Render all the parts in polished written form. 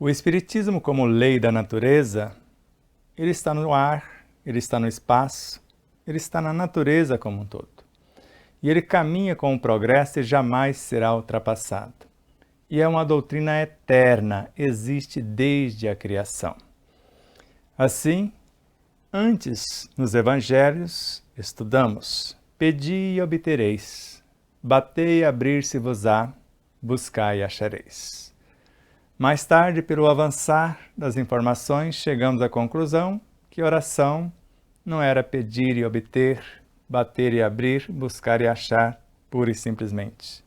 O Espiritismo, como lei da natureza, ele está no ar, ele está no espaço, ele está na natureza como um todo. E ele caminha com o progresso e jamais será ultrapassado. E é uma doutrina eterna, existe desde a criação. Assim, antes, nos evangelhos, estudamos: pedi e obtereis, batei e abrir-se-vos-á, buscai e achareis. Mais tarde, pelo avançar das informações, chegamos à conclusão que oração não era pedir e obter, bater e abrir, buscar e achar, pura e simplesmente.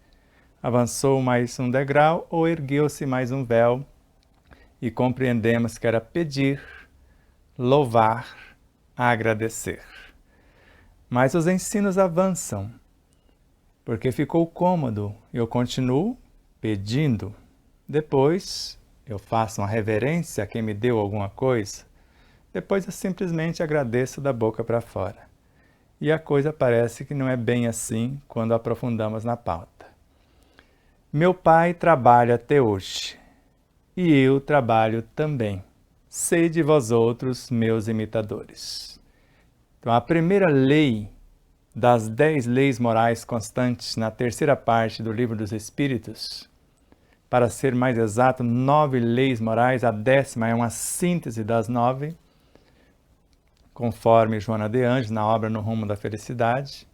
Avançou mais um degrau ou ergueu-se mais um véu e compreendemos que era pedir, louvar, agradecer. Mas os ensinos avançam, porque ficou cômodo, eu continuo pedindo. Depois eu faço uma reverência a quem me deu alguma coisa. Depois eu simplesmente agradeço da boca para fora. E a coisa parece que não é bem assim quando aprofundamos na pauta. Meu pai trabalha até hoje, e eu trabalho também. Sede vós outros, meus imitadores. Então, a primeira lei das 10 leis morais constantes na terceira parte do Livro dos Espíritos, para ser mais exato, 9 leis morais, a 10ª é uma síntese das 9, conforme Joana de Anjos, na obra No Rumo da Felicidade.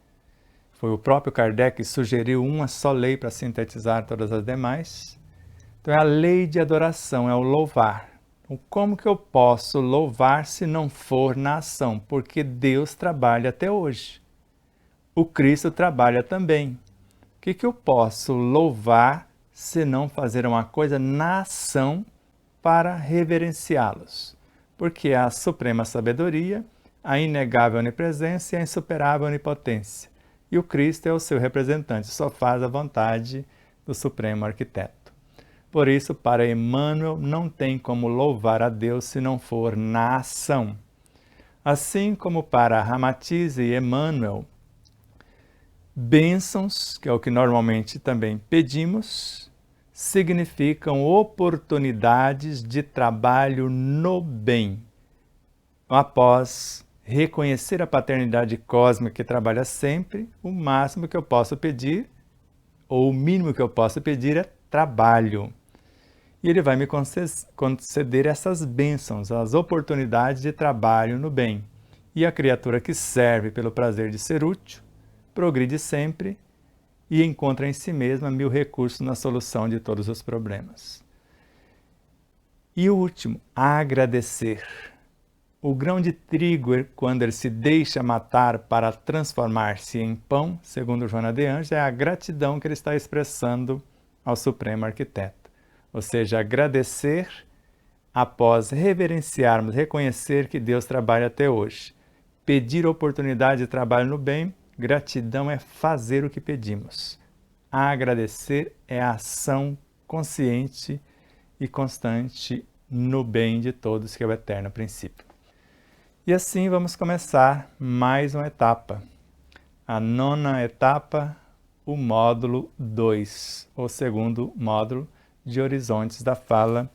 Foi o próprio Kardec que sugeriu uma só lei para sintetizar todas as demais. Então é a lei de adoração, é o louvar. Então, como que eu posso louvar se não for na ação? Porque Deus trabalha até hoje. O Cristo trabalha também. O que eu posso louvar se não fazer uma coisa na ação para reverenciá-los? Porque é a suprema sabedoria, a inegável onipresença e a insuperável onipotência. E o Cristo é o seu representante, só faz a vontade do Supremo Arquiteto. Por isso, para Emmanuel, não tem como louvar a Deus se não for na ação. Assim como para Ramatize e Emmanuel, bênçãos, que é o que normalmente também pedimos, significam oportunidades de trabalho no bem. Após reconhecer a paternidade cósmica que trabalha sempre, o máximo que eu posso pedir, ou o mínimo que eu posso pedir, é trabalho. E ele vai me conceder essas bênçãos, as oportunidades de trabalho no bem. E a criatura que serve pelo prazer de ser útil, progride sempre e encontra em si mesma 1000 recursos na solução de todos os problemas. E o último, agradecer. O grão de trigo, quando ele se deixa matar para transformar-se em pão, segundo Joana de Anjos, é a gratidão que ele está expressando ao Supremo Arquiteto. Ou seja, agradecer após reverenciarmos, reconhecer que Deus trabalha até hoje. Pedir oportunidade de trabalho no bem, gratidão é fazer o que pedimos. Agradecer é a ação consciente e constante no bem de todos, que é o eterno princípio. E assim vamos começar mais uma etapa. A 9ª etapa, o módulo 2, o segundo módulo de Horizontes da Fala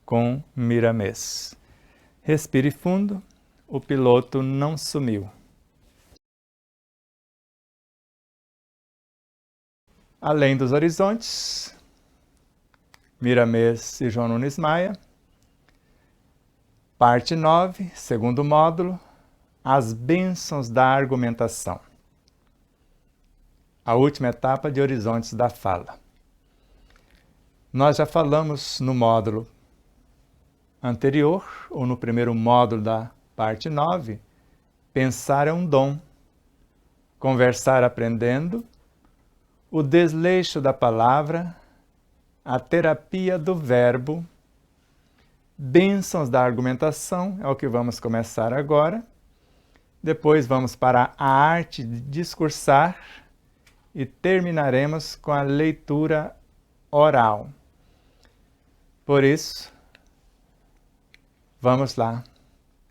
com Miramês. Respire fundo, o piloto não sumiu. Além dos horizontes, Miramês e João Nunes Maia. Parte 9, segundo módulo, as bênçãos da argumentação. A última etapa de Horizontes da Fala. Nós já falamos no módulo anterior, ou no primeiro módulo da parte 9, pensar é um dom, conversar aprendendo, o desleixo da palavra, a terapia do verbo, bênçãos da argumentação, é o que vamos começar agora. Depois vamos para a arte de discursar e terminaremos com a leitura oral. Por isso, vamos lá.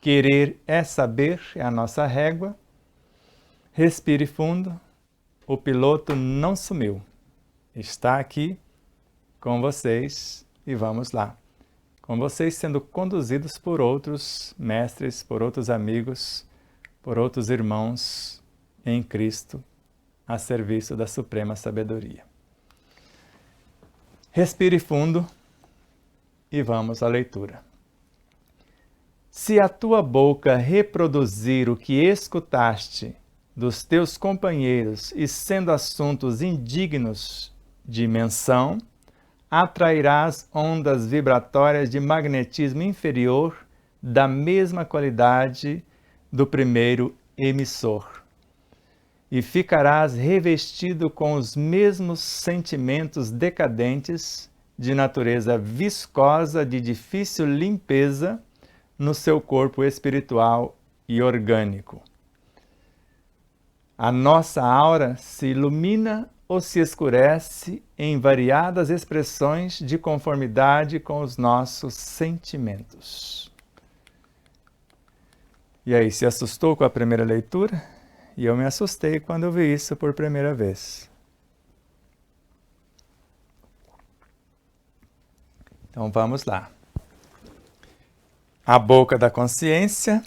Querer é saber, é a nossa régua. Respire fundo. O piloto não sumiu. Está aqui com vocês e vamos lá. com vocês sendo conduzidos por outros mestres, por outros amigos, por outros irmãos em Cristo, a serviço da suprema sabedoria. Respire fundo e vamos à leitura. Se a tua boca reproduzir o que escutaste dos teus companheiros e sendo assuntos indignos de menção, atrairás ondas vibratórias de magnetismo inferior da mesma qualidade do primeiro emissor, e ficarás revestido com os mesmos sentimentos decadentes de natureza viscosa de difícil limpeza no seu corpo espiritual e orgânico. A nossa aura se ilumina ou se escurece em variadas expressões de conformidade com os nossos sentimentos. E aí, se assustou com a primeira leitura? E eu me assustei quando eu vi isso por primeira vez. Então vamos lá. A boca da consciência,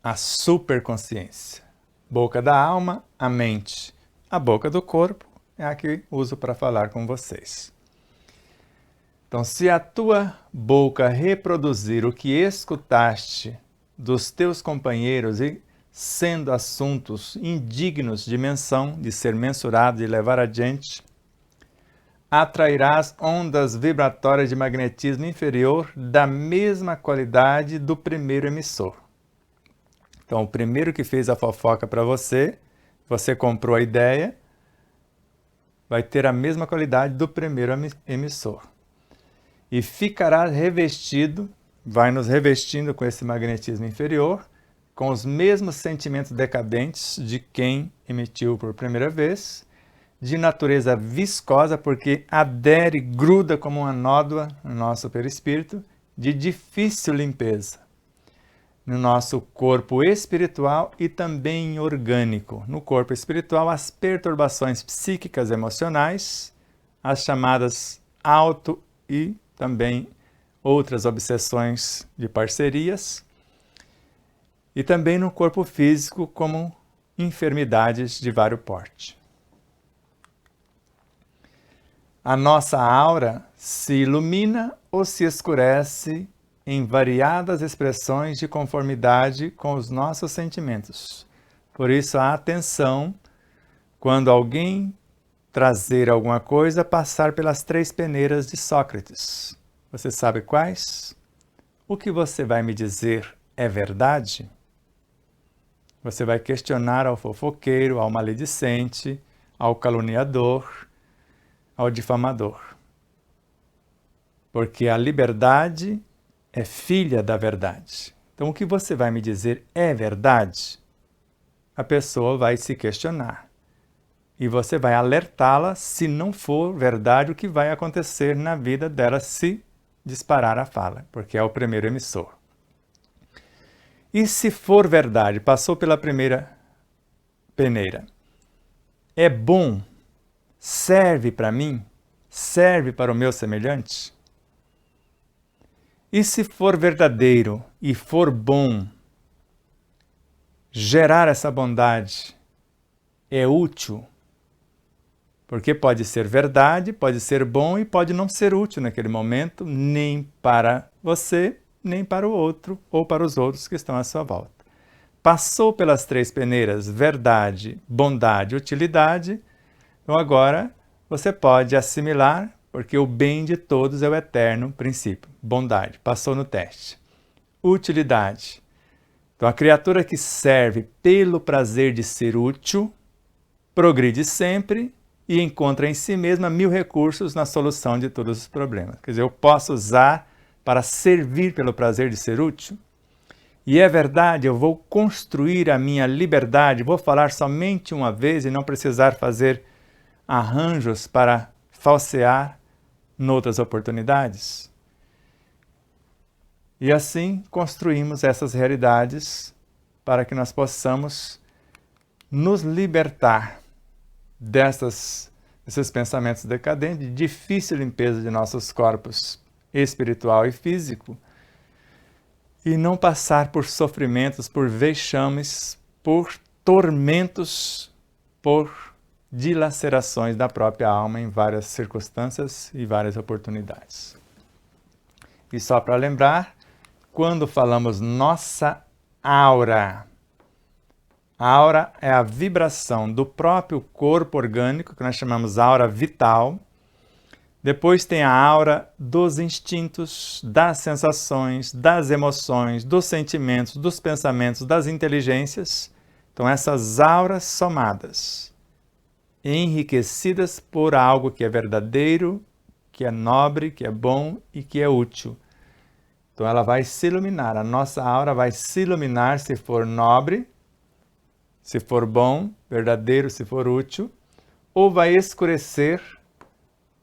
a superconsciência. Boca da alma, a mente. A boca do corpo é a que uso para falar com vocês. Então, se a tua boca reproduzir o que escutaste dos teus companheiros e sendo assuntos indignos de menção, de ser mensurado e levar adiante, atrairás ondas vibratórias de magnetismo inferior da mesma qualidade do primeiro emissor. Então, o primeiro que fez a fofoca para você, você comprou a ideia, vai ter a mesma qualidade do primeiro emissor. E ficará revestido, vai nos revestindo com esse magnetismo inferior, com os mesmos sentimentos decadentes de quem emitiu por primeira vez, de natureza viscosa, porque adere, gruda como uma nódoa no nosso perispírito, de difícil limpeza, no nosso corpo espiritual e também orgânico. No corpo espiritual, as perturbações psíquicas emocionais, as chamadas auto e também outras obsessões de parcerias, e também no corpo físico como enfermidades de vário porte. A nossa aura se ilumina ou se escurece em variadas expressões de conformidade com os nossos sentimentos. Por isso, a atenção quando alguém trazer alguma coisa, passar pelas 3 peneiras de Sócrates. Você sabe quais? O que você vai me dizer é verdade? Você vai questionar ao fofoqueiro, ao maledicente, ao caluniador, ao difamador. Porque a liberdade é filha da verdade. Então, o que você vai me dizer é verdade? A pessoa vai se questionar. E você vai alertá-la se não for verdade o que vai acontecer na vida dela se disparar a fala, porque é o primeiro emissor. E se for verdade, passou pela primeira peneira, é bom? Serve para mim? Serve para o meu semelhante? E se for verdadeiro e for bom, gerar essa bondade é útil? Porque pode ser verdade, pode ser bom e pode não ser útil naquele momento, nem para você, nem para o outro ou para os outros que estão à sua volta. Passou pelas 3 peneiras, verdade, bondade, utilidade, então agora você pode assimilar, porque o bem de todos é o eterno princípio. Bondade, passou no teste. Utilidade. Então a criatura que serve pelo prazer de ser útil, progride sempre e encontra em si mesma 1000 recursos na solução de todos os problemas. Quer dizer, eu posso usar para servir pelo prazer de ser útil. E é verdade, eu vou construir a minha liberdade, vou falar somente uma vez e não precisar fazer arranjos para falsear noutras oportunidades. E assim construímos essas realidades para que nós possamos nos libertar desses pensamentos decadentes, de difícil limpeza de nossos corpos espiritual e físico, e não passar por sofrimentos, por vexames, por tormentos, por dilacerações da própria alma em várias circunstâncias e várias oportunidades. E só para lembrar, quando falamos nossa aura, a aura é a vibração do próprio corpo orgânico, que nós chamamos aura vital. Depois tem a aura dos instintos, das sensações, das emoções, dos sentimentos, dos pensamentos, das inteligências. Então essas auras somadas, enriquecidas por algo que é verdadeiro, que é nobre, que é bom e que é útil. Então ela vai se iluminar, a nossa aura vai se iluminar se for nobre, se for bom, verdadeiro, se for útil, ou vai escurecer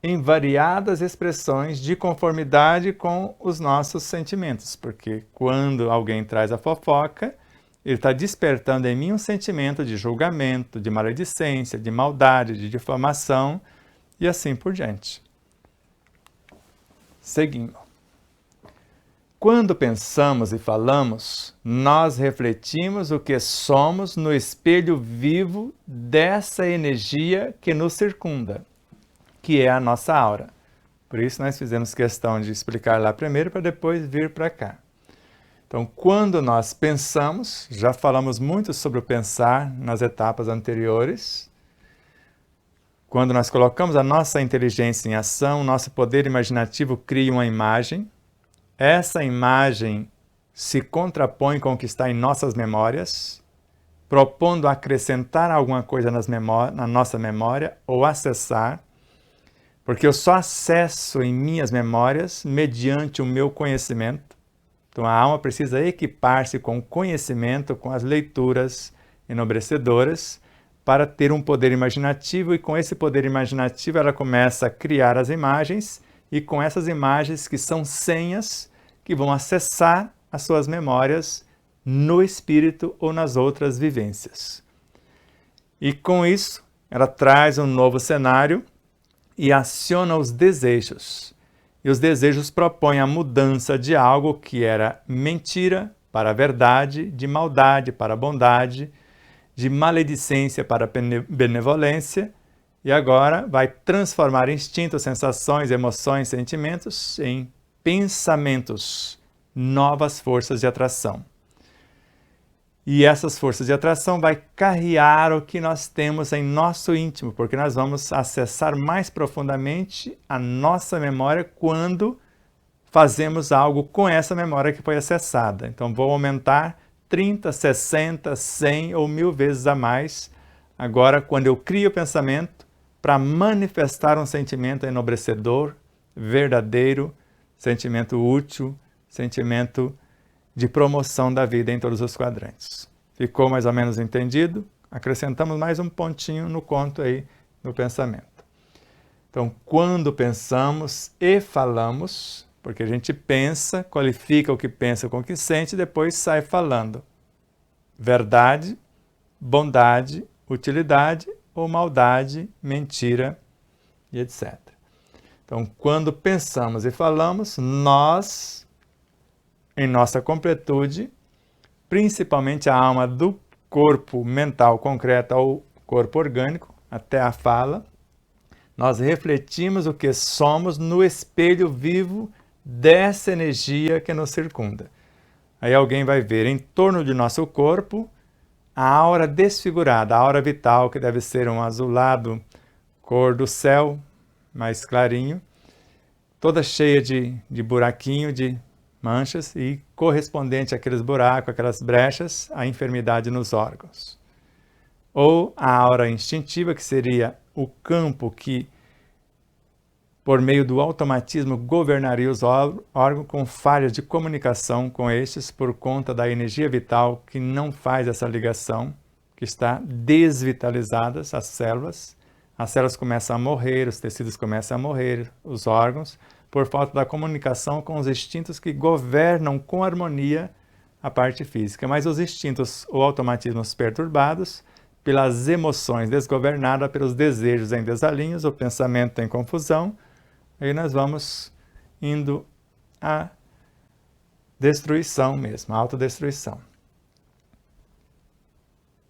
em variadas expressões de conformidade com os nossos sentimentos, porque quando alguém traz a fofoca, ele está despertando em mim um sentimento de julgamento, de maledicência, de maldade, de difamação e assim por diante. Seguindo. Quando pensamos e falamos, nós refletimos o que somos no espelho vivo dessa energia que nos circunda, que é a nossa aura. Por isso nós fizemos questão de explicar lá primeiro para depois vir para cá. Então, quando nós pensamos, já falamos muito sobre o pensar nas etapas anteriores. Quando nós colocamos a nossa inteligência em ação, nosso poder imaginativo cria uma imagem. Essa imagem se contrapõe com o que está em nossas memórias, propondo acrescentar alguma coisa na nossa memória ou acessar, porque eu só acesso em minhas memórias mediante o meu conhecimento. Então a alma precisa equipar-se com o conhecimento, com as leituras enobrecedoras, para ter um poder imaginativo, e com esse poder imaginativo ela começa a criar as imagens, e com essas imagens que são senhas que vão acessar as suas memórias no espírito ou nas outras vivências. E com isso, ela traz um novo cenário e aciona os desejos. E os desejos propõem a mudança de algo que era mentira para a verdade, de maldade para a bondade, de maledicência para a benevolência, e agora vai transformar instintos, sensações, emoções, sentimentos em pensamentos, novas forças de atração. E essas forças de atração vai carrear o que nós temos em nosso íntimo, porque nós vamos acessar mais profundamente a nossa memória quando fazemos algo com essa memória que foi acessada. Então vou aumentar 30, 60, 100 ou 1000 vezes a mais agora quando eu crio o pensamento para manifestar um sentimento enobrecedor, verdadeiro, sentimento útil, sentimento de promoção da vida em todos os quadrantes. Ficou mais ou menos entendido? Acrescentamos mais um pontinho no conto aí, no pensamento. Então, quando pensamos e falamos, porque a gente pensa, qualifica o que pensa com o que sente e depois sai falando. Verdade, bondade, utilidade ou maldade, mentira e etc. Então, quando pensamos e falamos, nós, em nossa completude, principalmente a alma do corpo mental concreto ou corpo orgânico, até a fala, nós refletimos o que somos no espelho vivo dessa energia que nos circunda. Aí alguém vai ver em torno de nosso corpo a aura desfigurada, a aura vital, que deve ser um azulado, cor do céu, mais clarinho, toda cheia de buraquinho, de manchas, e correspondente àqueles buracos, aquelas brechas, a enfermidade nos órgãos. Ou a aura instintiva, que seria o campo que, por meio do automatismo, governaria os órgãos com falhas de comunicação com estes por conta da energia vital que não faz essa ligação, que está desvitalizadas as células começam a morrer, os tecidos começam a morrer, os órgãos, por falta da comunicação com os instintos que governam com harmonia a parte física. Mas os instintos ou automatismos perturbados, pelas emoções desgovernadas, pelos desejos em desalinhos, o pensamento em confusão, aí nós vamos indo a destruição mesmo, a autodestruição.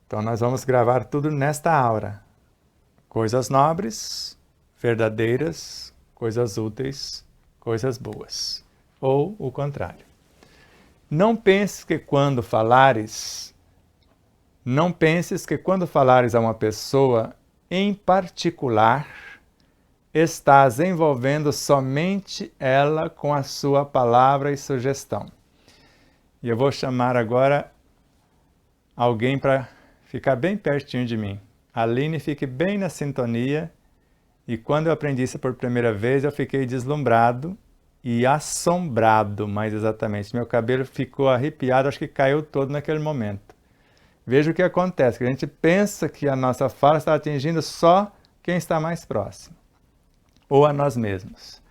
Então nós vamos gravar tudo nesta aura. Coisas nobres, verdadeiras, coisas úteis, coisas boas. Ou o contrário. Não penses que quando falares a uma pessoa em particular, estás envolvendo somente ela com a sua palavra e sugestão. E eu vou chamar agora alguém para ficar bem pertinho de mim. Aline, fique bem na sintonia. E quando eu aprendi isso por primeira vez, eu fiquei deslumbrado e assombrado, mais exatamente. Meu cabelo ficou arrepiado, acho que caiu todo naquele momento. Veja o que acontece, que a gente pensa que a nossa fala está atingindo só quem está mais próximo, ou a nós mesmos.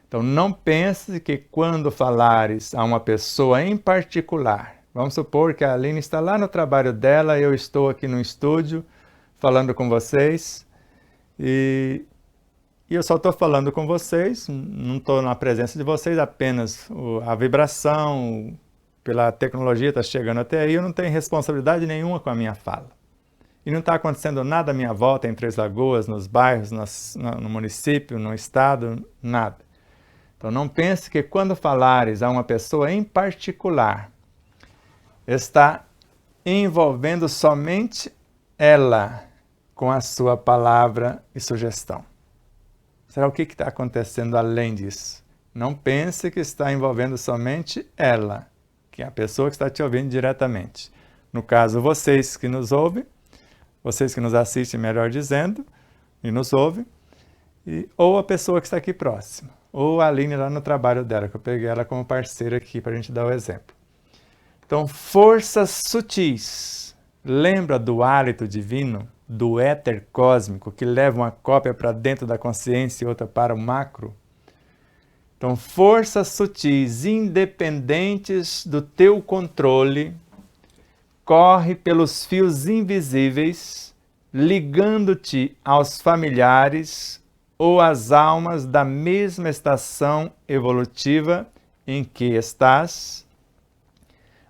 Então não pense que quando falares a uma pessoa em particular, vamos supor que a Aline está lá no trabalho dela, eu estou aqui no estúdio falando com vocês, e eu só estou falando com vocês, não estou na presença de vocês, apenas a vibração pela tecnologia está chegando até aí, eu não tenho responsabilidade nenhuma com a minha fala. E não está acontecendo nada à minha volta, em Três Lagoas, nos bairros, no município, no estado, nada. Então não pense que quando falares a uma pessoa em particular, está envolvendo somente ela com a sua palavra e sugestão. Será o que está acontecendo além disso? Não pense que está envolvendo somente ela, que é a pessoa que está te ouvindo diretamente. No caso, vocês que nos ouvem, vocês que nos assistem, melhor dizendo, e nos ouvem, ou a pessoa que está aqui próxima, ou a Aline lá no trabalho dela, que eu peguei ela como parceira aqui para a gente dar o exemplo. Então, forças sutis. Lembra do hálito divino, do éter cósmico, que leva uma cópia para dentro da consciência e outra para o macro? Então, forças sutis, independentes do teu controle, corre pelos fios invisíveis, ligando-te aos familiares ou às almas da mesma estação evolutiva em que estás,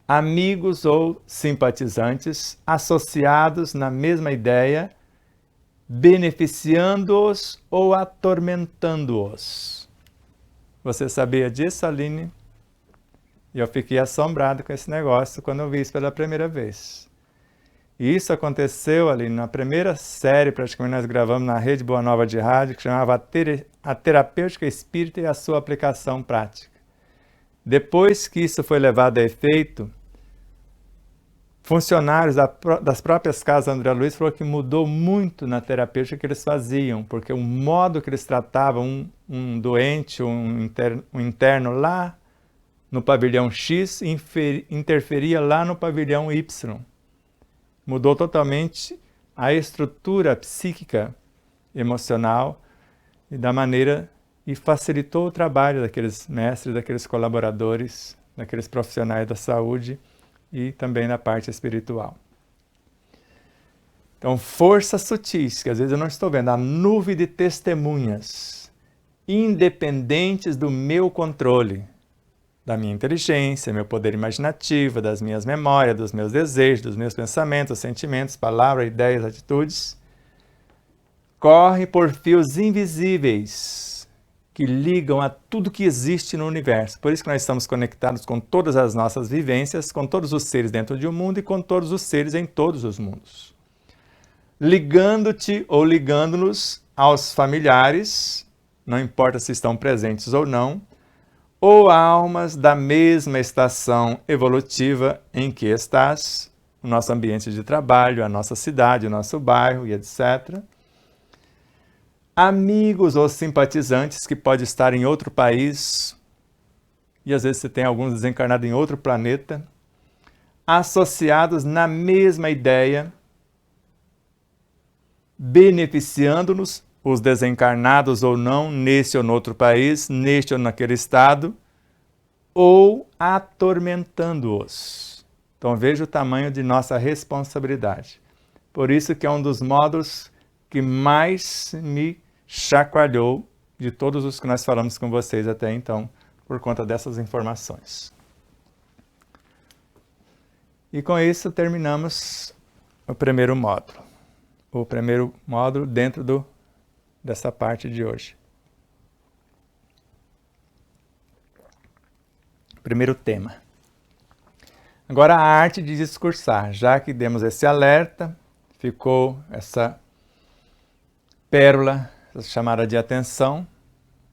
amigos ou simpatizantes associados na mesma ideia, beneficiando-os ou atormentando-os. Você sabia disso, Aline? E eu fiquei assombrado com esse negócio quando eu vi isso pela primeira vez. E isso aconteceu, Aline, na primeira série, praticamente, nós gravamos na Rede Boa Nova de Rádio, que chamava A Terapêutica Espírita e a Sua Aplicação Prática. Depois que isso foi levado a efeito, funcionários das próprias casas André Luiz falou que mudou muito na terapêutica que eles faziam, porque o modo que eles tratavam um doente, um interno lá no pavilhão X, interferia lá no pavilhão Y. Mudou totalmente a estrutura psíquica, emocional e da maneira, e facilitou o trabalho daqueles mestres, daqueles colaboradores, daqueles profissionais da saúde, e também na parte espiritual. Então, forças sutis, que às vezes eu não estou vendo, a nuvem de testemunhas, independentes do meu controle, da minha inteligência, meu poder imaginativo, das minhas memórias, dos meus desejos, dos meus pensamentos, sentimentos, palavras, ideias, atitudes, corre por fios invisíveis, que ligam a tudo que existe no universo. Por isso que nós estamos conectados com todas as nossas vivências, com todos os seres dentro de um mundo e com todos os seres em todos os mundos. Ligando-te ou ligando-nos aos familiares, não importa se estão presentes ou não, ou almas da mesma estação evolutiva em que estás, o nosso ambiente de trabalho, a nossa cidade, o nosso bairro e etc., amigos ou simpatizantes que pode estar em outro país, e às vezes você tem alguns desencarnados em outro planeta, associados na mesma ideia, beneficiando-nos, os desencarnados ou não, nesse ou no outro país, neste ou naquele estado, ou atormentando-os. Então veja o tamanho de nossa responsabilidade. Por isso que é um dos modos que mais me chacoalhou de todos os que nós falamos com vocês até então, por conta dessas informações. E com isso terminamos o primeiro módulo. O primeiro módulo dentro dessa parte de hoje. Primeiro tema. Agora a arte de discursar. Já que demos esse alerta, ficou essa pérola, essa chamada de atenção,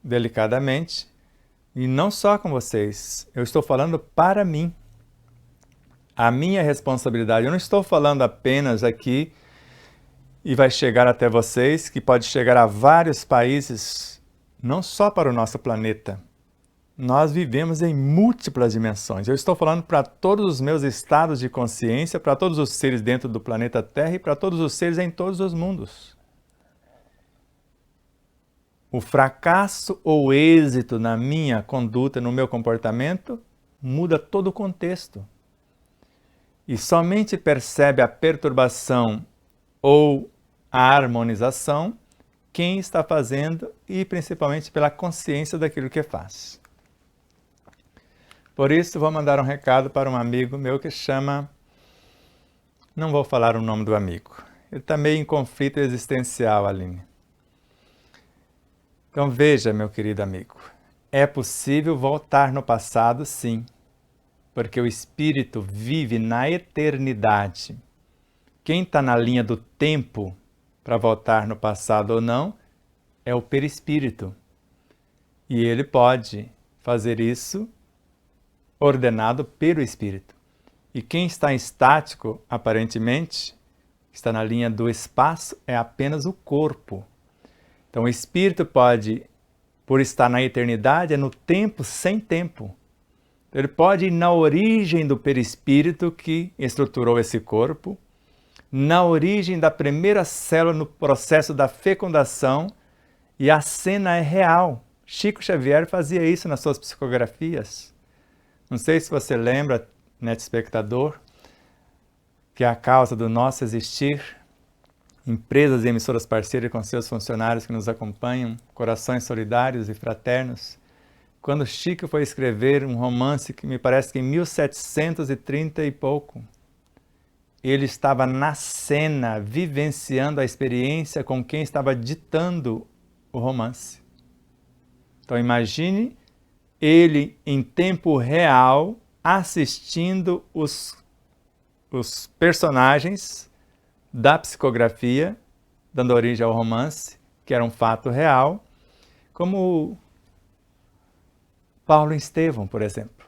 delicadamente. E não só com vocês, eu estou falando para mim. A minha responsabilidade. Eu não estou falando apenas aqui e vai chegar até vocês, que pode chegar a vários países, não só para o nosso planeta. Nós vivemos em múltiplas dimensões. Eu estou falando para todos os meus estados de consciência, para todos os seres dentro do planeta Terra e para todos os seres em todos os mundos. O fracasso ou êxito na minha conduta, no meu comportamento, muda todo o contexto. E somente percebe a perturbação ou a harmonização quem está fazendo e principalmente pela consciência daquilo que faz. Por isso, vou mandar um recado para um amigo meu que chama... Não vou falar o nome do amigo. Ele está meio em conflito existencial, Aline. Então veja, meu querido amigo, é possível voltar no passado, sim, porque o espírito vive na eternidade. Quem está na linha do tempo para voltar no passado ou não é o perispírito. E ele pode fazer isso ordenado pelo espírito. E quem está em estático, aparentemente, está na linha do espaço, é apenas o corpo. Então o espírito pode, por estar na eternidade, é no tempo sem tempo. Ele pode ir na origem do perispírito que estruturou esse corpo, na origem da primeira célula no processo da fecundação, e a cena é real. Chico Xavier fazia isso nas suas psicografias. Não sei se você lembra, neto espectador, que a causa do nosso existir, empresas e emissoras parceiras com seus funcionários que nos acompanham, corações solidários e fraternos, quando Chico foi escrever um romance que me parece que em 1730 e pouco, ele estava na cena, vivenciando a experiência com quem estava ditando o romance. Então imagine ele em tempo real assistindo os personagens da psicografia, dando origem ao romance, que era um fato real, como Paulo Estevão, por exemplo.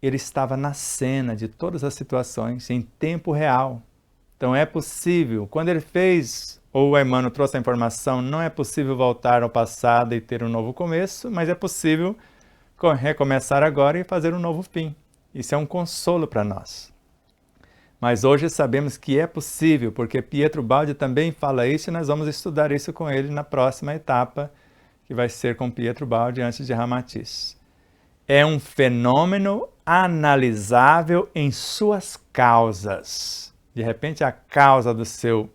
Ele estava na cena de todas as situações, em tempo real. Então é possível, quando ele fez, ou o Emmanuel trouxe a informação, não é possível voltar ao passado e ter um novo começo, mas é possível recomeçar agora e fazer um novo fim. Isso é um consolo para nós. Mas hoje sabemos que é possível, porque Pietro Baldi também fala isso e nós vamos estudar isso com ele na próxima etapa, que vai ser com Pietro Baldi antes de Ramatiz. É um fenômeno analisável em suas causas. De repente, a causa do seu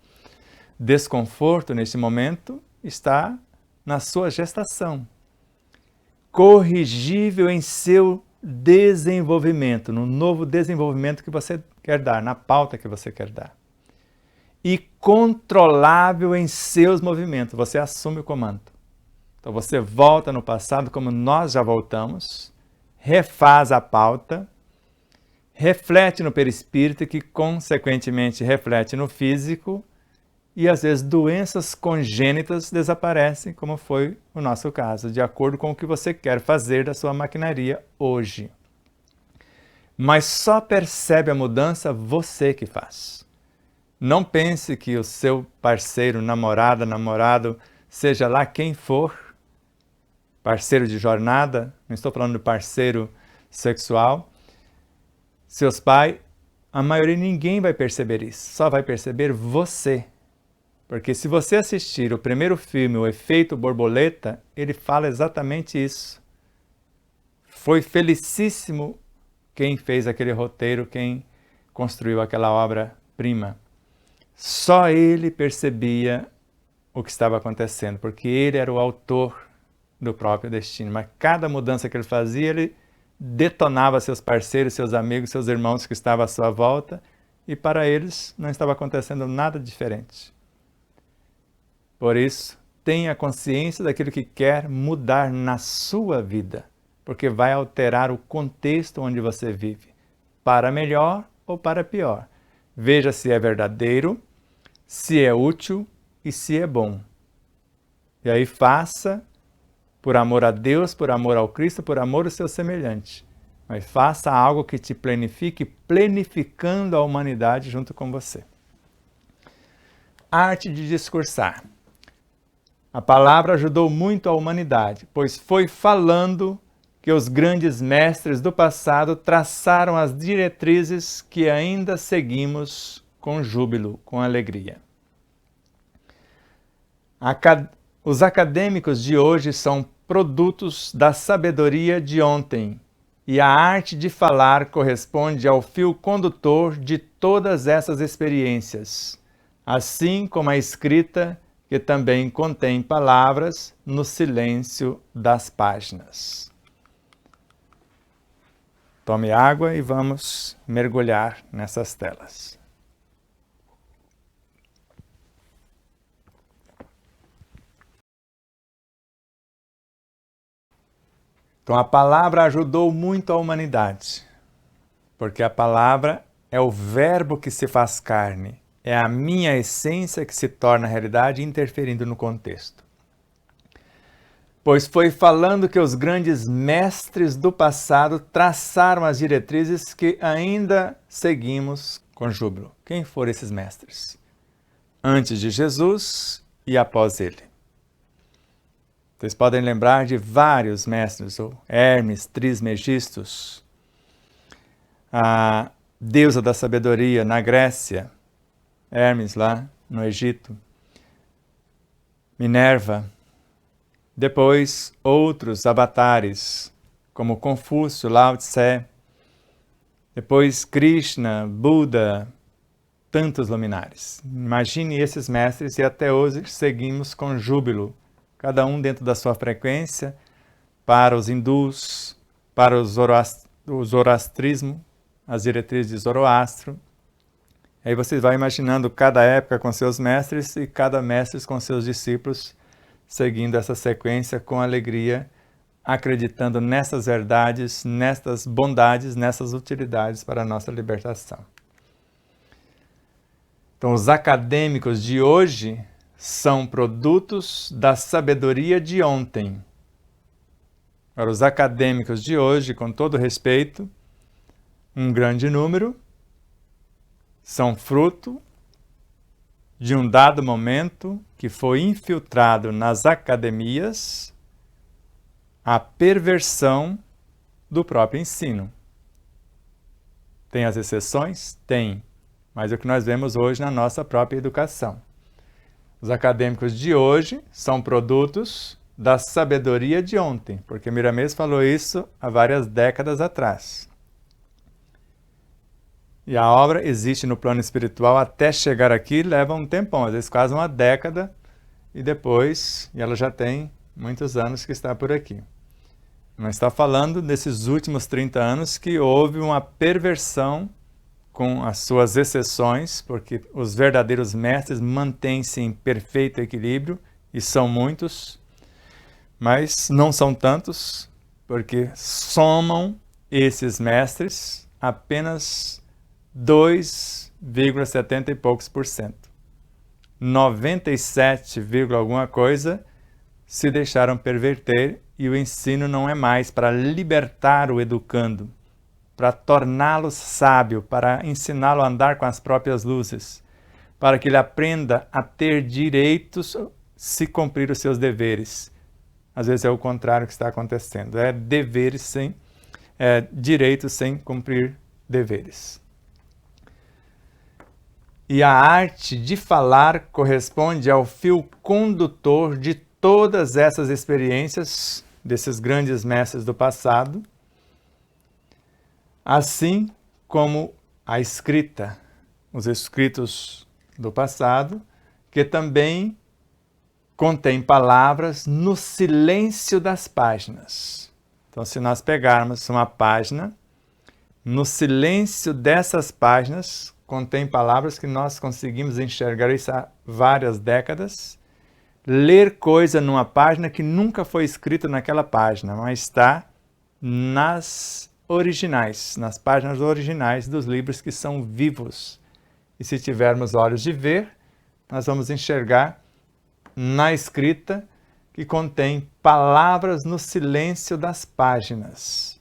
desconforto neste momento está na sua gestação. Corrigível em seu desenvolvimento, no novo desenvolvimento que você quer dar, na pauta que você quer dar. E controlável em seus movimentos, você assume o comando. Então você volta no passado, como nós já voltamos, refaz a pauta, reflete no perispírito, que consequentemente reflete no físico, e às vezes doenças congênitas desaparecem, como foi o nosso caso, de acordo com o que você quer fazer da sua maquinaria hoje. Mas só percebe a mudança você que faz. Não pense que o seu parceiro, namorada, namorado, seja lá quem for, parceiro de jornada, não estou falando de parceiro sexual, seus pais, a maioria, ninguém vai perceber isso, só vai perceber você. Porque se você assistir o primeiro filme, O Efeito Borboleta, ele fala exatamente isso. Foi felicíssimo quem fez aquele roteiro, quem construiu aquela obra-prima. Só ele percebia o que estava acontecendo, porque ele era o autor do próprio destino. Mas cada mudança que ele fazia, ele detonava seus parceiros, seus amigos, seus irmãos que estavam à sua volta, e para eles não estava acontecendo nada diferente. Por isso, tenha consciência daquilo que quer mudar na sua vida, porque vai alterar o contexto onde você vive, para melhor ou para pior. Veja se é verdadeiro, se é útil e se é bom. E aí faça por amor a Deus, por amor ao Cristo, por amor ao seu semelhante. Mas faça algo que te planifique, planificando a humanidade junto com você. Arte de discursar. A palavra ajudou muito a humanidade, pois foi falando que os grandes mestres do passado traçaram as diretrizes que ainda seguimos com júbilo, com alegria. Os acadêmicos de hoje são produtos da sabedoria de ontem, e a arte de falar corresponde ao fio condutor de todas essas experiências, assim como a escrita, que também contém palavras no silêncio das páginas. Tome água e vamos mergulhar nessas telas. Então a palavra ajudou muito a humanidade, porque a palavra é o verbo que se faz carne, é a minha essência que se torna realidade interferindo no contexto. Pois foi falando que os grandes mestres do passado traçaram as diretrizes que ainda seguimos com júbilo. Quem foram esses mestres? Antes de Jesus e após ele. Vocês podem lembrar de vários mestres, o Hermes Trismegistus, a deusa da sabedoria na Grécia, Hermes lá no Egito, Minerva, depois outros avatares, como Confúcio, Lao Tse, depois Krishna, Buda, tantos luminares. Imagine esses mestres e até hoje seguimos com júbilo, cada um dentro da sua frequência, para os hindus, para o zoroastrismo, as diretrizes de Zoroastro. Aí você vai imaginando cada época com seus mestres e cada mestre com seus discípulos, seguindo essa sequência com alegria, acreditando nessas verdades, nessas bondades, nessas utilidades para a nossa libertação. Então, os acadêmicos de hoje são produtos da sabedoria de ontem. Para os acadêmicos de hoje, com todo respeito, um grande número, são fruto de um dado momento que foi infiltrado nas academias a perversão do próprio ensino. Tem as exceções? Tem. Mas é o que nós vemos hoje na nossa própria educação. Os acadêmicos de hoje são produtos da sabedoria de ontem, porque Miramês falou isso há várias décadas atrás. E a obra existe no plano espiritual até chegar aqui, leva um tempão, às vezes quase uma década, e depois, e ela já tem muitos anos que está por aqui. Mas está falando desses últimos 30 anos que houve uma perversão com as suas exceções, porque os verdadeiros mestres mantêm-se em perfeito equilíbrio, e são muitos, mas não são tantos, porque somam esses mestres apenas 2,70 e poucos %. 97, alguma coisa se deixaram perverter, e o ensino não é mais para libertar o educando, para torná-lo sábio, para ensiná-lo a andar com as próprias luzes, para que ele aprenda a ter direitos se cumprir os seus deveres. Às vezes é o contrário que está acontecendo, é deveres sem, direitos sem cumprir deveres. E a arte de falar corresponde ao fio condutor de todas essas experiências desses grandes mestres do passado, assim como a escrita, os escritos do passado, que também contém palavras no silêncio das páginas. Então, se nós pegarmos uma página, no silêncio dessas páginas, contém palavras que nós conseguimos enxergar isso há várias décadas, ler coisa numa página que nunca foi escrita naquela página, mas está nas originais, nas páginas originais dos livros que são vivos. E se tivermos olhos de ver, nós vamos enxergar na escrita que contém palavras no silêncio das páginas.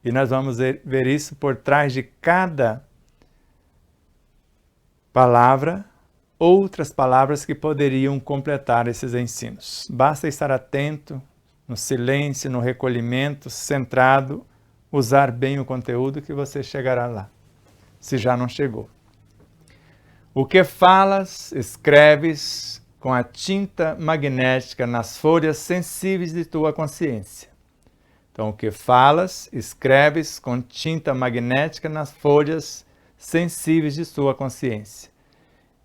E nós vamos ver isso por trás de cada palavra, outras palavras que poderiam completar esses ensinos. Basta estar atento, no silêncio, no recolhimento, centrado, usar bem o conteúdo que você chegará lá, se já não chegou. O que falas, escreves com a tinta magnética nas folhas sensíveis de tua consciência. Então, o que falas, escreves com tinta magnética nas folhas sensíveis de sua consciência.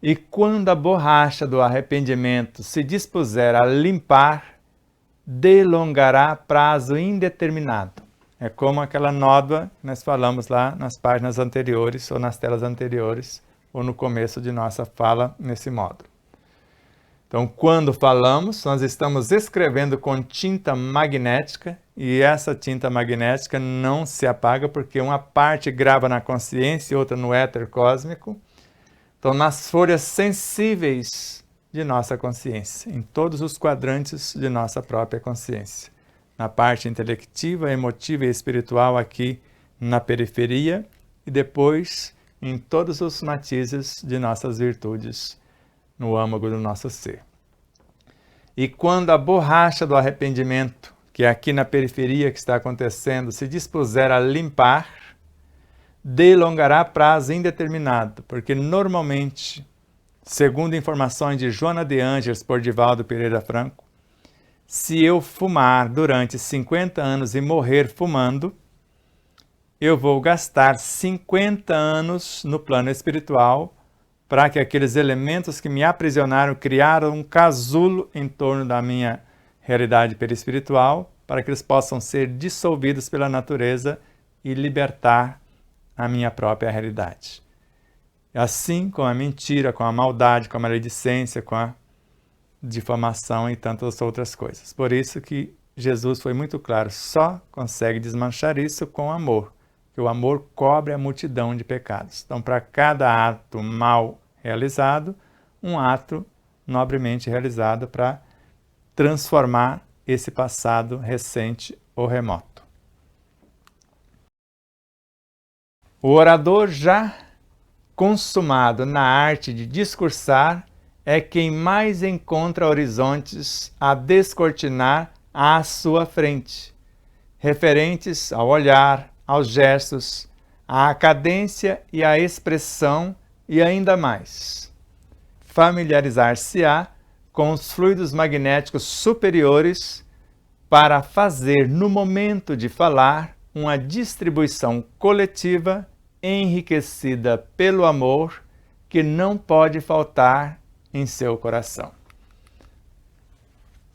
E quando a borracha do arrependimento se dispuser a limpar, delongará prazo indeterminado. É como aquela nódoa que nós falamos lá nas páginas anteriores, ou nas telas anteriores, ou no começo de nossa fala nesse módulo. Então, quando falamos, nós estamos escrevendo com tinta magnética, e essa tinta magnética não se apaga, porque uma parte grava na consciência e outra no éter cósmico. Então, nas folhas sensíveis de nossa consciência, em todos os quadrantes de nossa própria consciência. Na parte intelectiva, emotiva e espiritual aqui na periferia, e depois em todos os matizes de nossas virtudes no âmago do nosso ser. E quando a borracha do arrependimento, que é aqui na periferia que está acontecendo, se dispuser a limpar, delongará prazo indeterminado, porque normalmente, segundo informações de Joana de Ângeles por Divaldo Pereira Franco, se eu fumar durante 50 anos e morrer fumando, eu vou gastar 50 anos no plano espiritual para que aqueles elementos que me aprisionaram criaram um casulo em torno da minha realidade perispiritual, para que eles possam ser dissolvidos pela natureza e libertar a minha própria realidade. Assim com a mentira, com a maldade, com a maledicência, com a difamação e tantas outras coisas. Por isso que Jesus foi muito claro, só consegue desmanchar isso com amor, que o amor cobre a multidão de pecados. Então, para cada ato mal realizado, um ato nobremente realizado para transformar esse passado recente ou remoto. O orador já consumado na arte de discursar é quem mais encontra horizontes a descortinar à sua frente, referentes ao olhar, aos gestos, à cadência e à expressão e ainda mais. Familiarizar-se-á com os fluidos magnéticos superiores para fazer, no momento de falar, uma distribuição coletiva enriquecida pelo amor que não pode faltar em seu coração.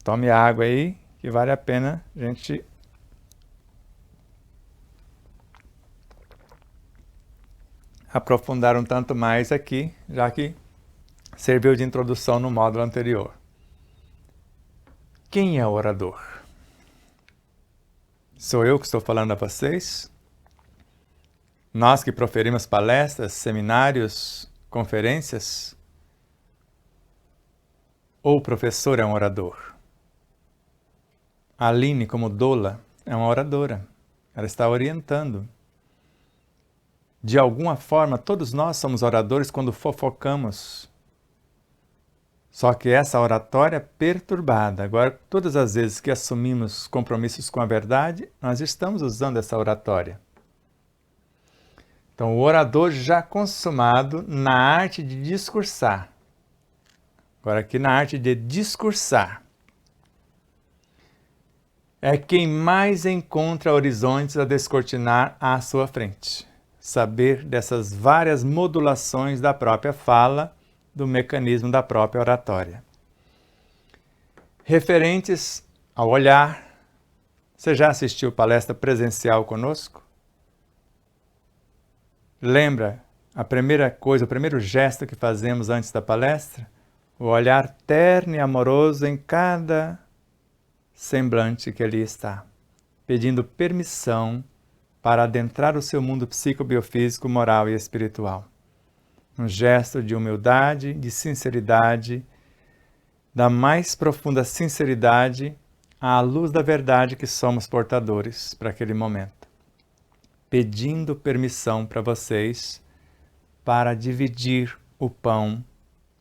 Tome água aí, que vale a pena a gente aprofundar um tanto mais aqui, já que serviu de introdução no módulo anterior. Quem é o orador? Sou eu que estou falando a vocês? Nós que proferimos palestras, seminários, conferências? Ou o professor é um orador? A Aline, como doula, é uma oradora. Ela está orientando. De alguma forma, todos nós somos oradores quando fofocamos. Só que essa oratória é perturbada. Agora, todas as vezes que assumimos compromissos com a verdade, nós estamos usando essa oratória. Então, o orador já consumado na arte de discursar. Agora, aqui na arte de discursar. É quem mais encontra horizontes a descortinar à sua frente. Saber dessas várias modulações da própria fala, do mecanismo da própria oratória. referentes ao olhar. Você já assistiu palestra presencial conosco? Lembra a primeira coisa, o primeiro gesto que fazemos antes da palestra? O olhar terno e amoroso em cada semblante que ali está, pedindo permissão para adentrar o seu mundo psicobiofísico, moral e espiritual. Um gesto de humildade, de sinceridade, da mais profunda sinceridade à luz da verdade que somos portadores para aquele momento. Pedindo permissão para vocês para dividir o pão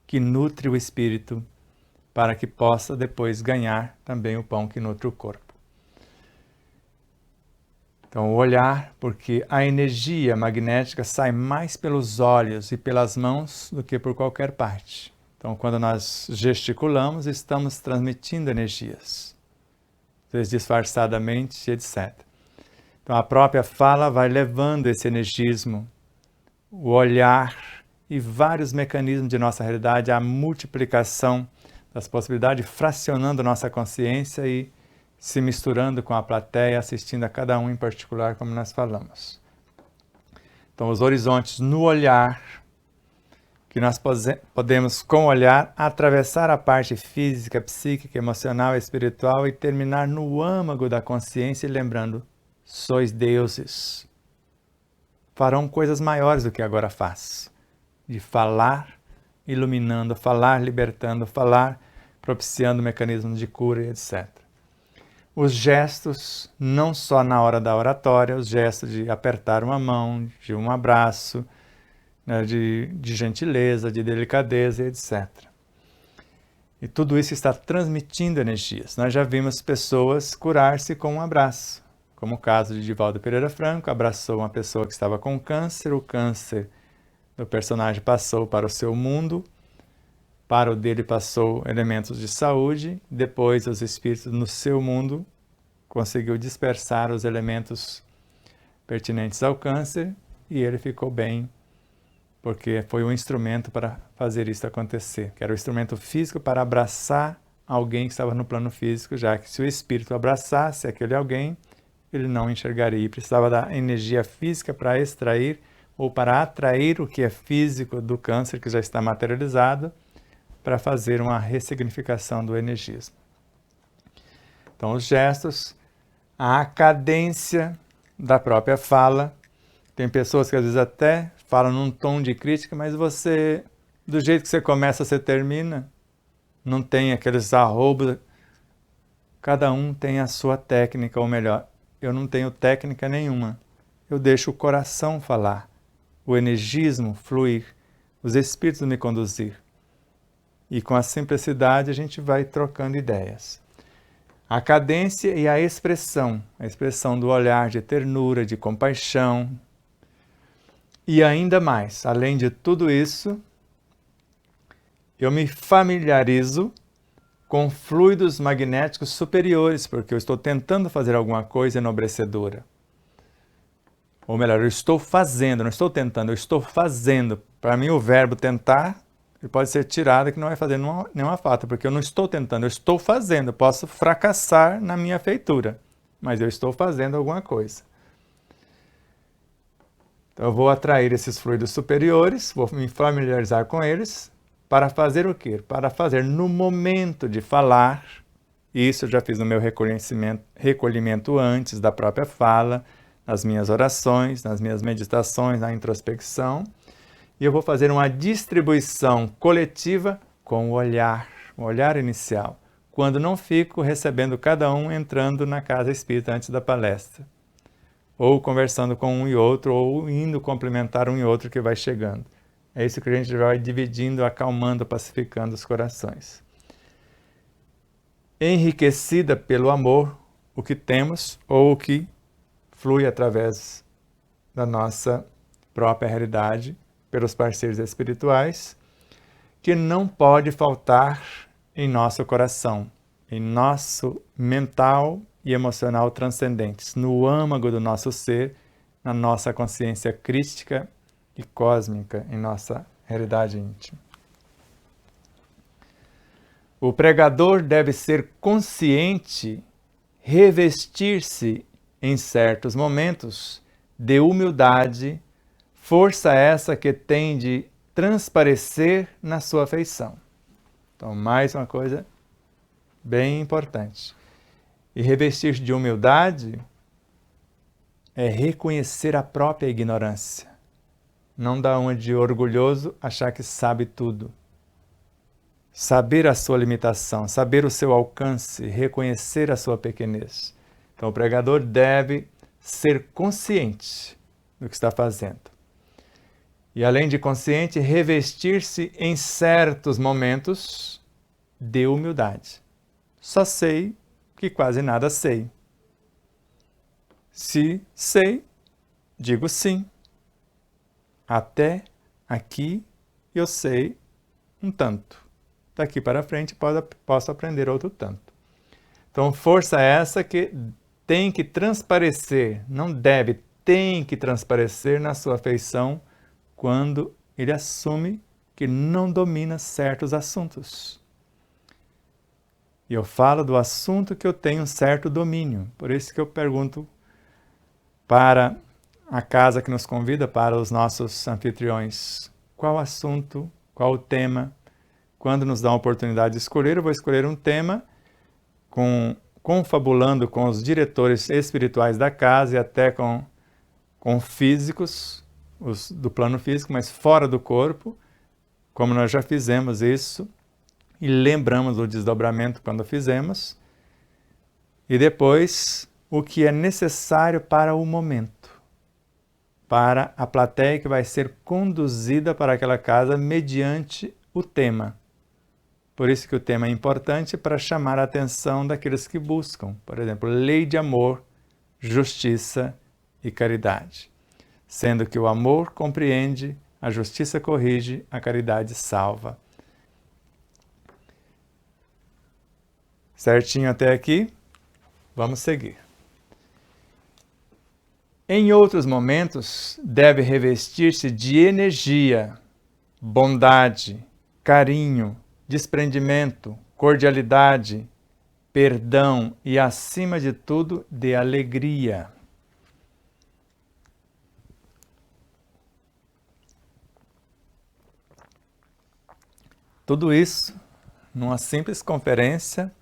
que nutre o espírito, para que possa depois ganhar também o pão que nutre o corpo. Então, o olhar, porque a energia magnética sai mais pelos olhos e pelas mãos do que por qualquer parte. Então, quando nós gesticulamos, estamos transmitindo energias, às vezes disfarçadamente, etc. Então, a própria fala vai levando esse energismo, o olhar e vários mecanismos de nossa realidade, a multiplicação das possibilidades, fracionando nossa consciência e se misturando com a plateia, assistindo a cada um em particular, como nós falamos. Então, os horizontes no olhar, que nós podemos, com o olhar, atravessar a parte física, psíquica, emocional, espiritual e terminar no âmago da consciência e lembrando, sois deuses. Farão coisas maiores do que agora faz. De falar, iluminando, falar, libertando, falar, propiciando mecanismos de cura e etc. Os gestos, não só na hora da oratória, os gestos de apertar uma mão, de um abraço, né, de gentileza, de delicadeza, etc. E tudo isso está transmitindo energias. Nós já vimos pessoas curar-se com um abraço, como o caso de Divaldo Pereira Franco, abraçou uma pessoa que estava com câncer, o câncer do personagem passou para o seu mundo, para o dele passou elementos de saúde, depois os espíritos no seu mundo conseguiu dispersar os elementos pertinentes ao câncer e ele ficou bem, porque foi um instrumento para fazer isso acontecer, que era o instrumento físico para abraçar alguém que estava no plano físico, já que se o espírito abraçasse aquele alguém, ele não enxergaria e precisava da energia física para extrair ou para atrair o que é físico do câncer que já está materializado, para fazer uma ressignificação do energismo. Então, os gestos, a cadência da própria fala. Tem pessoas que às vezes até falam num tom de crítica, mas você, do jeito que você começa, você termina. Não tem aqueles arrobos. Cada um tem a sua técnica, ou melhor, eu não tenho técnica nenhuma. Eu deixo o coração falar, o energismo fluir, os espíritos me conduzir. E com a simplicidade a gente vai trocando ideias. A cadência e a expressão do olhar de ternura, de compaixão. E ainda mais, além de tudo isso, eu me familiarizo com fluidos magnéticos superiores, porque eu estou tentando fazer alguma coisa enobrecedora. Ou melhor, eu estou fazendo, não estou tentando, eu estou fazendo. Para mim o verbo tentar, ele pode ser tirado que não vai fazer nenhuma falta, porque eu não estou tentando, eu estou fazendo. Eu posso fracassar na minha feitura, mas eu estou fazendo alguma coisa. Então eu vou atrair esses fluidos superiores, vou me familiarizar com eles, para fazer o quê? Para fazer no momento de falar, isso eu já fiz no meu recolhimento antes da própria fala, nas minhas orações, nas minhas meditações, na introspecção, e eu vou fazer uma distribuição coletiva com o olhar inicial, quando não fico recebendo cada um entrando na casa espírita antes da palestra, ou conversando com um e outro, ou indo cumprimentar um e outro que vai chegando. É isso que a gente vai dividindo, acalmando, pacificando os corações. Enriquecida pelo amor, o que temos ou o que flui através da nossa própria realidade, pelos parceiros espirituais, que não pode faltar em nosso coração, em nosso mental e emocional transcendentes, no âmago do nosso ser, na nossa consciência crística e cósmica, em nossa realidade íntima. O pregador deve ser consciente, revestir-se em certos momentos de humildade, força essa que tem de transparecer na sua feição. Então, mais uma coisa bem importante. E revestir de humildade é reconhecer a própria ignorância. Não dá uma de orgulhoso achar que sabe tudo. Saber a sua limitação, saber o seu alcance, reconhecer a sua pequenez. Então, o pregador deve ser consciente do que está fazendo. E, além de consciente, revestir-se em certos momentos de humildade. Só sei que quase nada sei. Se sei, digo sim. Até aqui eu sei um tanto. Daqui para frente posso aprender outro tanto. Então, força essa que tem que transparecer, não deve, tem que transparecer na sua afeição quando ele assume que não domina certos assuntos. E eu falo do assunto que eu tenho um certo domínio. Por isso que eu pergunto para a casa que nos convida, para os nossos anfitriões, qual assunto, qual o tema. Quando nos dá a oportunidade de escolher, eu vou escolher um tema confabulando com os diretores espirituais da casa e até com físicos, os do plano físico, mas fora do corpo, como nós já fizemos isso, e lembramos o desdobramento quando fizemos, e depois o que é necessário para o momento, para a plateia que vai ser conduzida para aquela casa mediante o tema. Por isso que o tema é importante para chamar a atenção daqueles que buscam, por exemplo, lei de amor, justiça e caridade. Sendo que o amor compreende, a justiça corrige, a caridade salva. Certinho até aqui? Vamos seguir. Em outros momentos, deve revestir-se de energia, bondade, carinho, desprendimento, cordialidade, perdão e, acima de tudo, de alegria. Tudo isso numa simples conferência,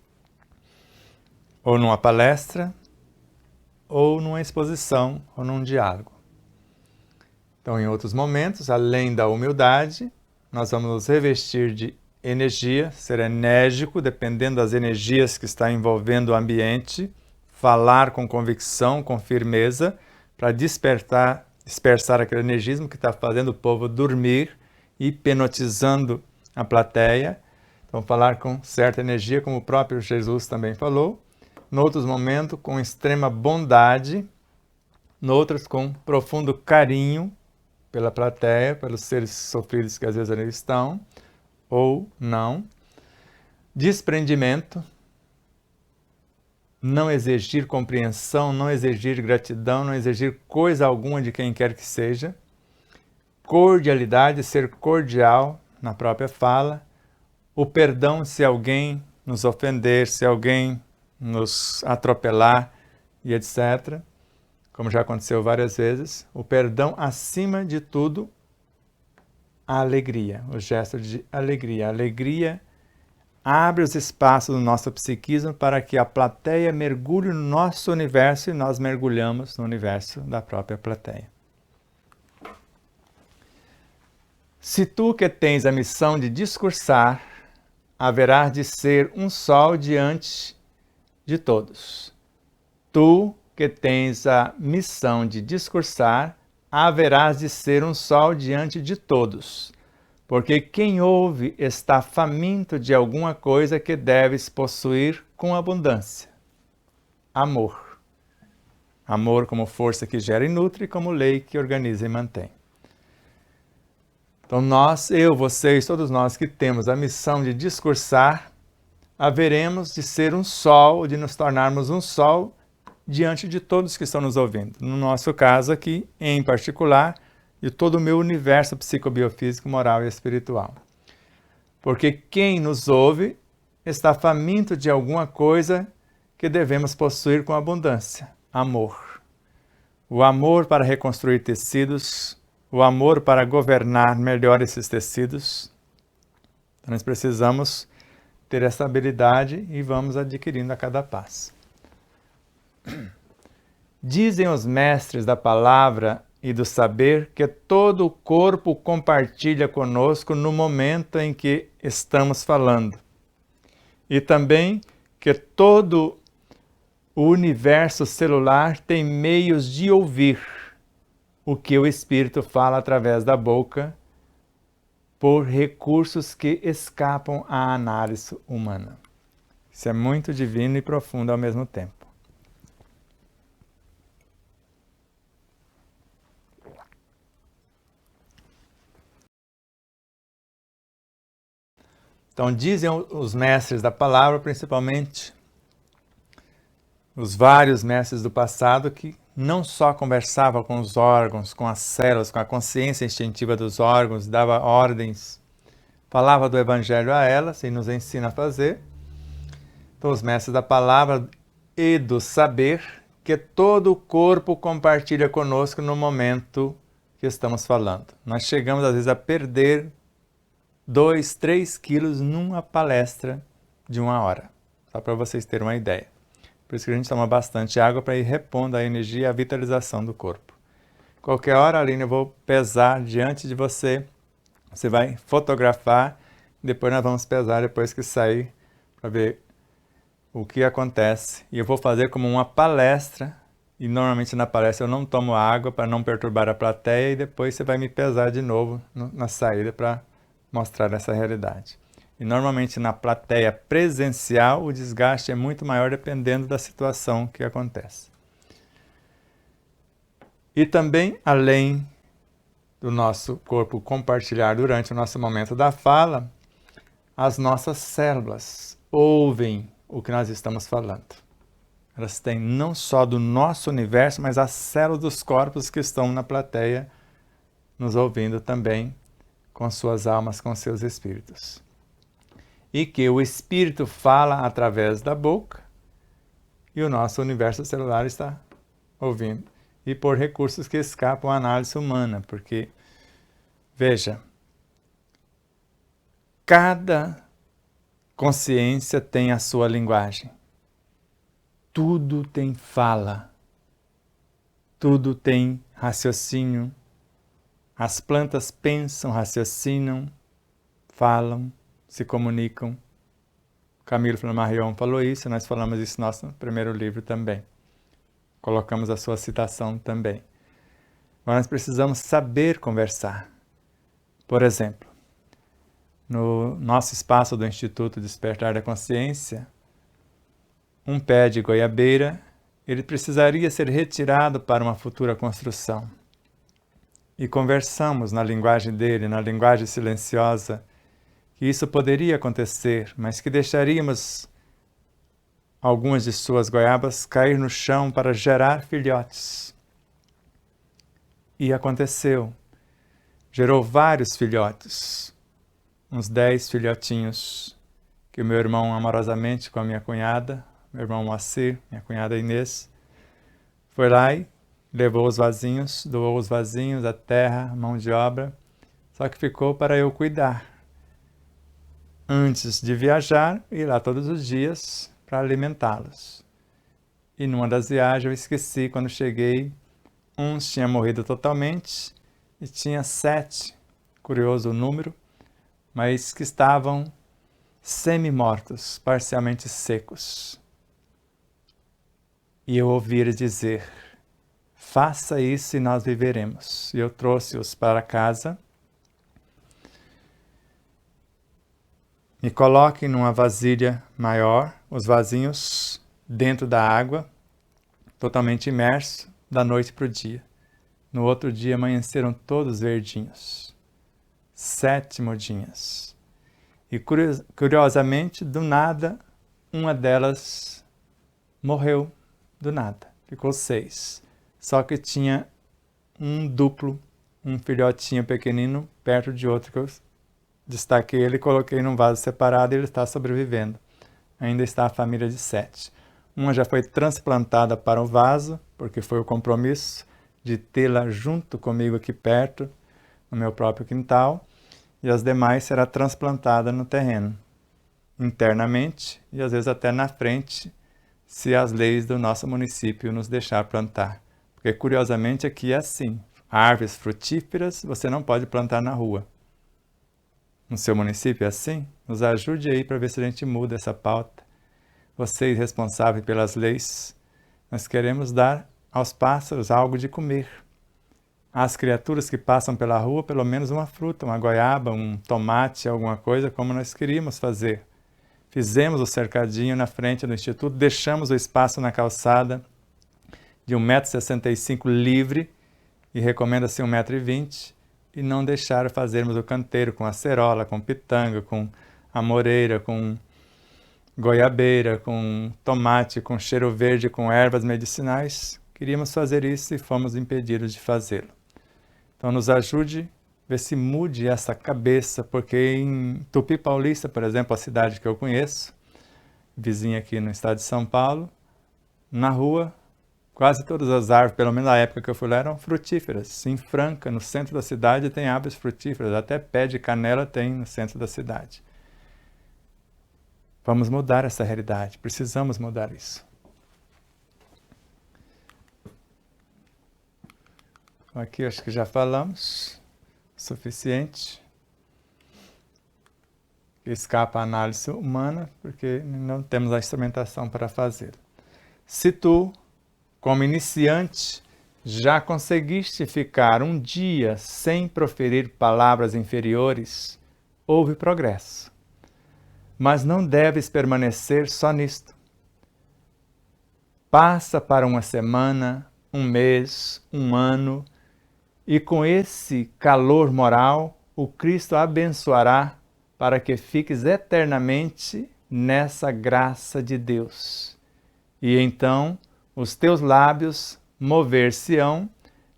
ou numa palestra, ou numa exposição, ou num diálogo. Então, em outros momentos, além da humildade, nós vamos nos revestir de energia, ser enérgico, dependendo das energias que está envolvendo o ambiente, falar com convicção, com firmeza, para dispersar aquele energismo que está fazendo o povo dormir, hipnotizando a plateia. Então, falar com certa energia, como o próprio Jesus também falou. Noutros momentos, com extrema bondade, noutros com profundo carinho pela plateia, pelos seres sofridos que às vezes ali estão, ou não. Desprendimento, não exigir compreensão, não exigir gratidão, não exigir coisa alguma de quem quer que seja. Cordialidade, ser cordial na própria fala. O perdão se alguém nos ofender, se alguém nos atropelar e etc. Como já aconteceu várias vezes. O perdão, acima de tudo, a alegria, o gesto de alegria. A alegria abre os espaços do nosso psiquismo para que a plateia mergulhe no nosso universo e nós mergulhamos no universo da própria plateia. Se tu que tens a missão de discursar, haverás de ser um sol diante de todos. Tu que tens a missão de discursar, haverás de ser um sol diante de todos, porque quem ouve está faminto de alguma coisa que deves possuir com abundância. Amor. Amor como força que gera e nutre, como lei que organiza e mantém. Então nós, eu, vocês, todos nós que temos a missão de discursar, haveremos de ser um sol, de nos tornarmos um sol diante de todos que estão nos ouvindo. No nosso caso aqui, em particular, de todo o meu universo psicobiofísico, moral e espiritual. Porque quem nos ouve está faminto de alguma coisa que devemos possuir com abundância: amor. O amor para reconstruir tecidos, o amor para governar melhor esses tecidos. Então, nós precisamos ter essa habilidade e vamos adquirindo a cada passo. Dizem os mestres da palavra e do saber que todo o corpo compartilha conosco no momento em que estamos falando. E também que todo o universo celular tem meios de ouvir o que o espírito fala através da boca por recursos que escapam à análise humana. Isso é muito divino e profundo ao mesmo tempo. Então, dizem os mestres da palavra, principalmente os vários mestres do passado, que não só conversava com os órgãos, com as células, com a consciência instintiva dos órgãos, dava ordens, falava do Evangelho a elas e nos ensina a fazer. Então, os mestres da palavra e do saber, que todo o corpo compartilha conosco no momento que estamos falando. Nós chegamos, às vezes, a perder 2, 3 quilos numa palestra de 1 hora. Só para vocês terem uma ideia. Por isso que a gente toma bastante água para ir repondo a energia e a vitalização do corpo. Qualquer hora, Aline, eu vou pesar diante de você. Você vai fotografar. Depois nós vamos pesar depois que sair para ver o que acontece. E eu vou fazer como uma palestra. E normalmente na palestra eu não tomo água para não perturbar a plateia. E depois você vai me pesar de novo na saída para mostrar essa realidade. E normalmente na plateia presencial o desgaste é muito maior dependendo da situação que acontece. E também, além do nosso corpo compartilhar durante o nosso momento da fala, as nossas células ouvem o que nós estamos falando. Elas têm não só do nosso universo, mas as células dos corpos que estão na plateia nos ouvindo também, com suas almas, com seus espíritos. E que o espírito fala através da boca e o nosso universo celular está ouvindo. E por recursos que escapam à análise humana, porque, veja, cada consciência tem a sua linguagem. Tudo tem fala. Tudo tem raciocínio. As plantas pensam, raciocinam, falam, se comunicam. Camilo Flammarion falou isso, nós falamos isso no nosso primeiro livro também. Colocamos a sua citação também. Agora nós precisamos saber conversar. Por exemplo, no nosso espaço do Instituto Despertar da Consciência, um pé de goiabeira, ele precisaria ser retirado para uma futura construção. E conversamos na linguagem dele, na linguagem silenciosa, que isso poderia acontecer, mas que deixaríamos algumas de suas goiabas cair no chão para gerar filhotes. E aconteceu. Gerou vários filhotes, uns 10 filhotinhos, que o meu irmão amorosamente com a minha cunhada, meu irmão Moacir, minha cunhada Inês, foi lá e levou os vasinhos, doou os vasinhos, a terra, a mão de obra, só que ficou para eu cuidar. Antes de viajar, ir lá todos os dias para alimentá-los. E numa das viagens eu esqueci, quando cheguei, uns tinham morrido totalmente e tinha 7, curioso o número, mas que estavam semi-mortos, parcialmente secos. E eu ouvi ele dizer: faça isso e nós viveremos. E eu trouxe-os para casa. E coloque numa vasilha maior os vasinhos dentro da água, totalmente imerso, da noite para o dia. No outro dia amanheceram todos verdinhos. 7 mudinhas. E curiosamente, do nada, uma delas morreu. Do nada. Ficou 6. Só que tinha um duplo, um filhotinho pequenino, perto de outro, que eu destaquei ele e coloquei num vaso separado e ele está sobrevivendo. ainda está a família de 7. Uma já foi transplantada para o vaso, porque foi o compromisso de tê-la junto comigo aqui perto, no meu próprio quintal, e as demais será transplantada no terreno, internamente e às vezes até na frente, se as leis do nosso município nos deixar plantar. Porque curiosamente aqui é assim, árvores frutíferas você não pode plantar na rua. No seu município é assim? Nos ajude aí para ver se a gente muda essa pauta. Vocês responsáveis pelas leis, nós queremos dar aos pássaros algo de comer. Às criaturas que passam pela rua, pelo menos uma fruta, uma goiaba, um tomate, alguma coisa, como nós queríamos fazer. Fizemos o cercadinho na frente do Instituto, deixamos o espaço na calçada de 1,65 m livre, e recomenda-se 1,20 m, e não deixaram fazermos o canteiro com acerola, com pitanga, com amoreira, com goiabeira, com tomate, com cheiro verde, com ervas medicinais. Queríamos fazer isso e fomos impedidos de fazê-lo. Então nos ajude, ver se mude essa cabeça, porque em Tupi Paulista, por exemplo, a cidade que eu conheço, vizinha aqui no estado de São Paulo, na rua, quase todas as árvores, pelo menos na época que eu fui lá, eram frutíferas. Em Franca, no centro da cidade, tem árvores frutíferas, até pé de canela tem no centro da cidade. Vamos mudar essa realidade, precisamos mudar isso. Aqui acho que já falamos, suficiente. Escapa a análise humana, porque não temos a instrumentação para fazer. Se tu, como iniciante, já conseguiste ficar um dia sem proferir palavras inferiores, houve progresso. Mas não deves permanecer só nisto. Passa para uma semana, um mês, um ano, e com esse calor moral, o Cristo abençoará para que fiques eternamente nessa graça de Deus. E então os teus lábios mover-se-ão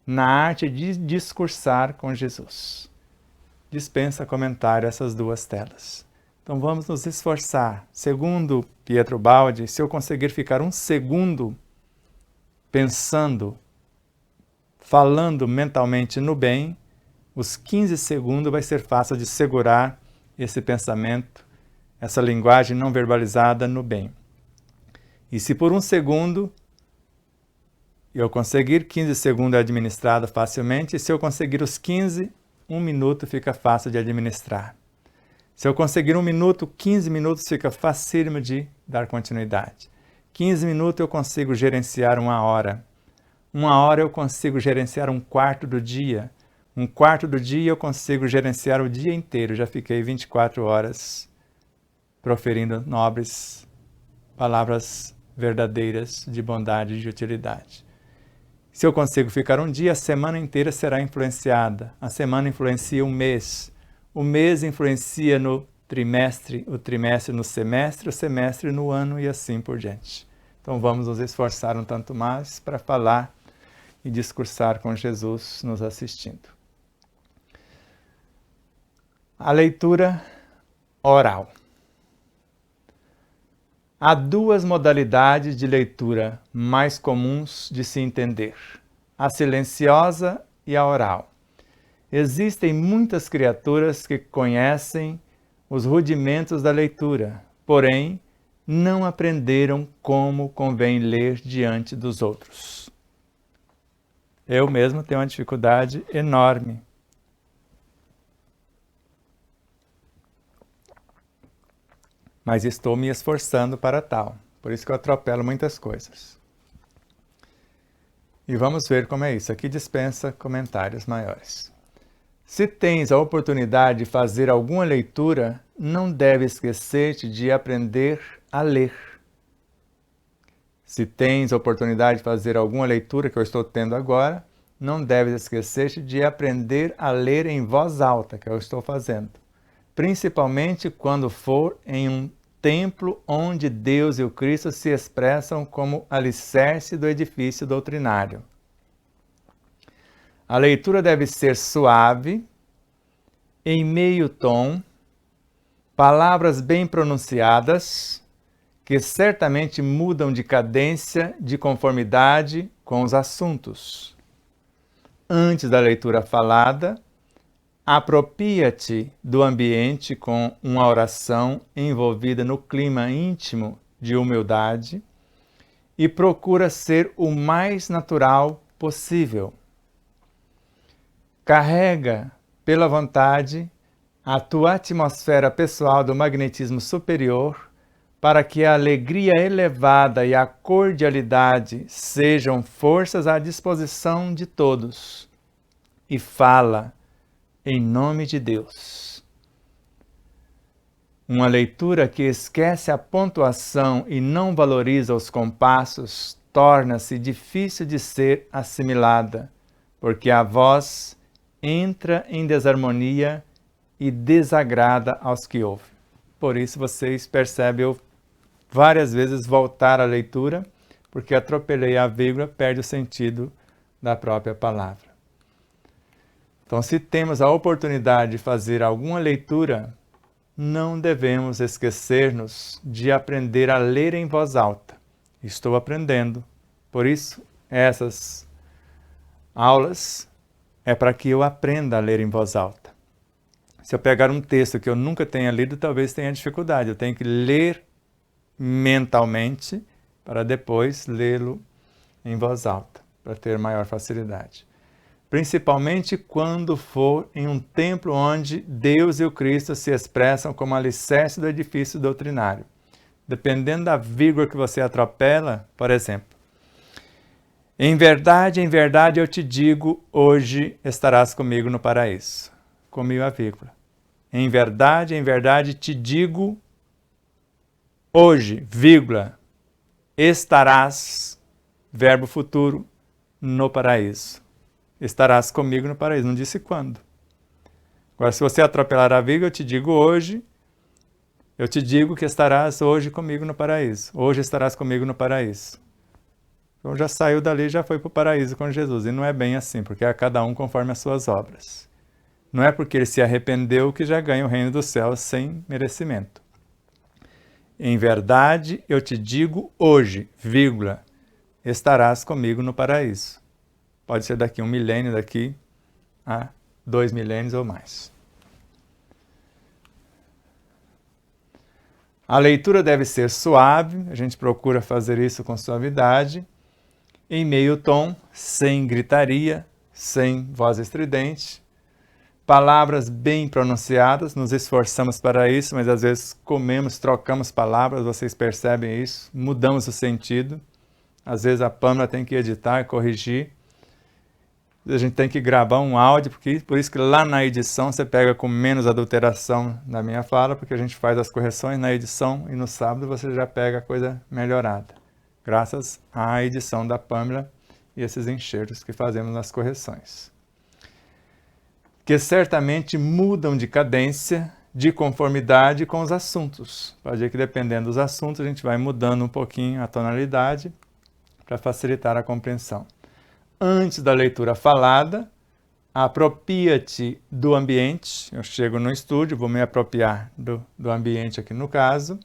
na arte de discursar com Jesus. Dispensa comentário essas duas telas. Então vamos nos esforçar. Segundo Pietro Baldi, se eu conseguir ficar um segundo pensando, falando mentalmente no bem, os 15 segundos vai ser fácil de segurar esse pensamento, essa linguagem não verbalizada no bem. E se por um segundo eu conseguir, 15 segundos é administrado facilmente, e se eu conseguir os 15, 1 minuto fica fácil de administrar. Se eu conseguir 1 minuto, 15 minutos fica facílimo de dar continuidade. 15 minutos eu consigo gerenciar 1 hora. 1 hora eu consigo gerenciar 1/4 do dia. 1/4 do dia eu consigo gerenciar o dia inteiro. Já fiquei 24 horas proferindo nobres palavras verdadeiras de bondade e de utilidade. Se eu consigo ficar um dia, a semana inteira será influenciada. A semana influencia um mês. O mês influencia no trimestre, o trimestre no semestre, o semestre no ano e assim por diante. Então vamos nos esforçar um tanto mais para falar e discursar com Jesus nos assistindo. A leitura oral. Há 2 modalidades de leitura mais comuns de se entender: a silenciosa e a oral. Existem muitas criaturas que conhecem os rudimentos da leitura, porém, não aprenderam como convém ler diante dos outros. Eu mesmo tenho uma dificuldade enorme. Mas estou me esforçando para tal. Por isso que eu atropelo muitas coisas. E vamos ver como é isso. Aqui dispensa comentários maiores. Se tens a oportunidade de fazer alguma leitura, não deve esquecer-te de aprender a ler. Se tens a oportunidade de fazer alguma leitura que eu estou tendo agora, não deves esquecer-te de aprender a ler em voz alta, que eu estou fazendo. Principalmente quando for em um templo onde Deus e o Cristo se expressam como alicerce do edifício doutrinário. A leitura deve ser suave, em meio tom, palavras bem pronunciadas, que certamente mudam de cadência de conformidade com os assuntos. Antes da leitura falada, apropria-te do ambiente com uma oração envolvida no clima íntimo de humildade e procura ser o mais natural possível. Carrega pela vontade a tua atmosfera pessoal do magnetismo superior para que a alegria elevada e a cordialidade sejam forças à disposição de todos. E fala em nome de Deus. Uma leitura que esquece a pontuação e não valoriza os compassos torna-se difícil de ser assimilada, porque a voz entra em desarmonia e desagrada aos que ouvem. Por isso vocês percebem eu várias vezes voltar à leitura, porque atropelei a vírgula, perde o sentido da própria palavra. Então, se temos a oportunidade de fazer alguma leitura, não devemos esquecer-nos de aprender a ler em voz alta. Estou aprendendo. Por isso, essas aulas é para que eu aprenda a ler em voz alta. Se eu pegar um texto que eu nunca tenha lido, talvez tenha dificuldade. Eu tenho que ler mentalmente para depois lê-lo em voz alta, para ter maior facilidade. Principalmente quando for em um templo onde Deus e o Cristo se expressam como alicerce do edifício doutrinário. Dependendo da vírgula que você atropela, por exemplo, em verdade eu te digo, hoje estarás comigo no paraíso. Comigo a vírgula. Em verdade te digo, hoje, vírgula, estarás, verbo futuro, no paraíso. Estarás comigo no paraíso. Não disse quando. Agora, se você atropelar a vírgula, eu te digo hoje, eu te digo que estarás hoje comigo no paraíso. Hoje estarás comigo no paraíso. Então já saiu dali e já foi para o paraíso com Jesus. E não é bem assim, porque é cada um conforme as suas obras. Não é porque ele se arrependeu que já ganha o reino dos céus sem merecimento. Em verdade, eu te digo hoje, vírgula, estarás comigo no paraíso. Pode ser daqui 1 milênio, daqui a 2 milênios ou mais. A leitura deve ser suave, a gente procura fazer isso com suavidade, em meio tom, sem gritaria, sem voz estridente, palavras bem pronunciadas, nos esforçamos para isso, mas às vezes trocamos palavras, vocês percebem isso, mudamos o sentido, às vezes a Pâmela tem que editar, corrigir, a gente tem que gravar um áudio, por isso que lá na edição você pega com menos adulteração na minha fala, porque a gente faz as correções na edição e no sábado você já pega a coisa melhorada, graças à edição da Pâmela e esses enxertos que fazemos nas correções. Que certamente mudam de cadência, de conformidade com os assuntos. Pode ver que dependendo dos assuntos a gente vai mudando um pouquinho a tonalidade para facilitar a compreensão. Antes da leitura falada, apropria-te do ambiente. Eu chego no estúdio, vou me apropriar do ambiente aqui no caso,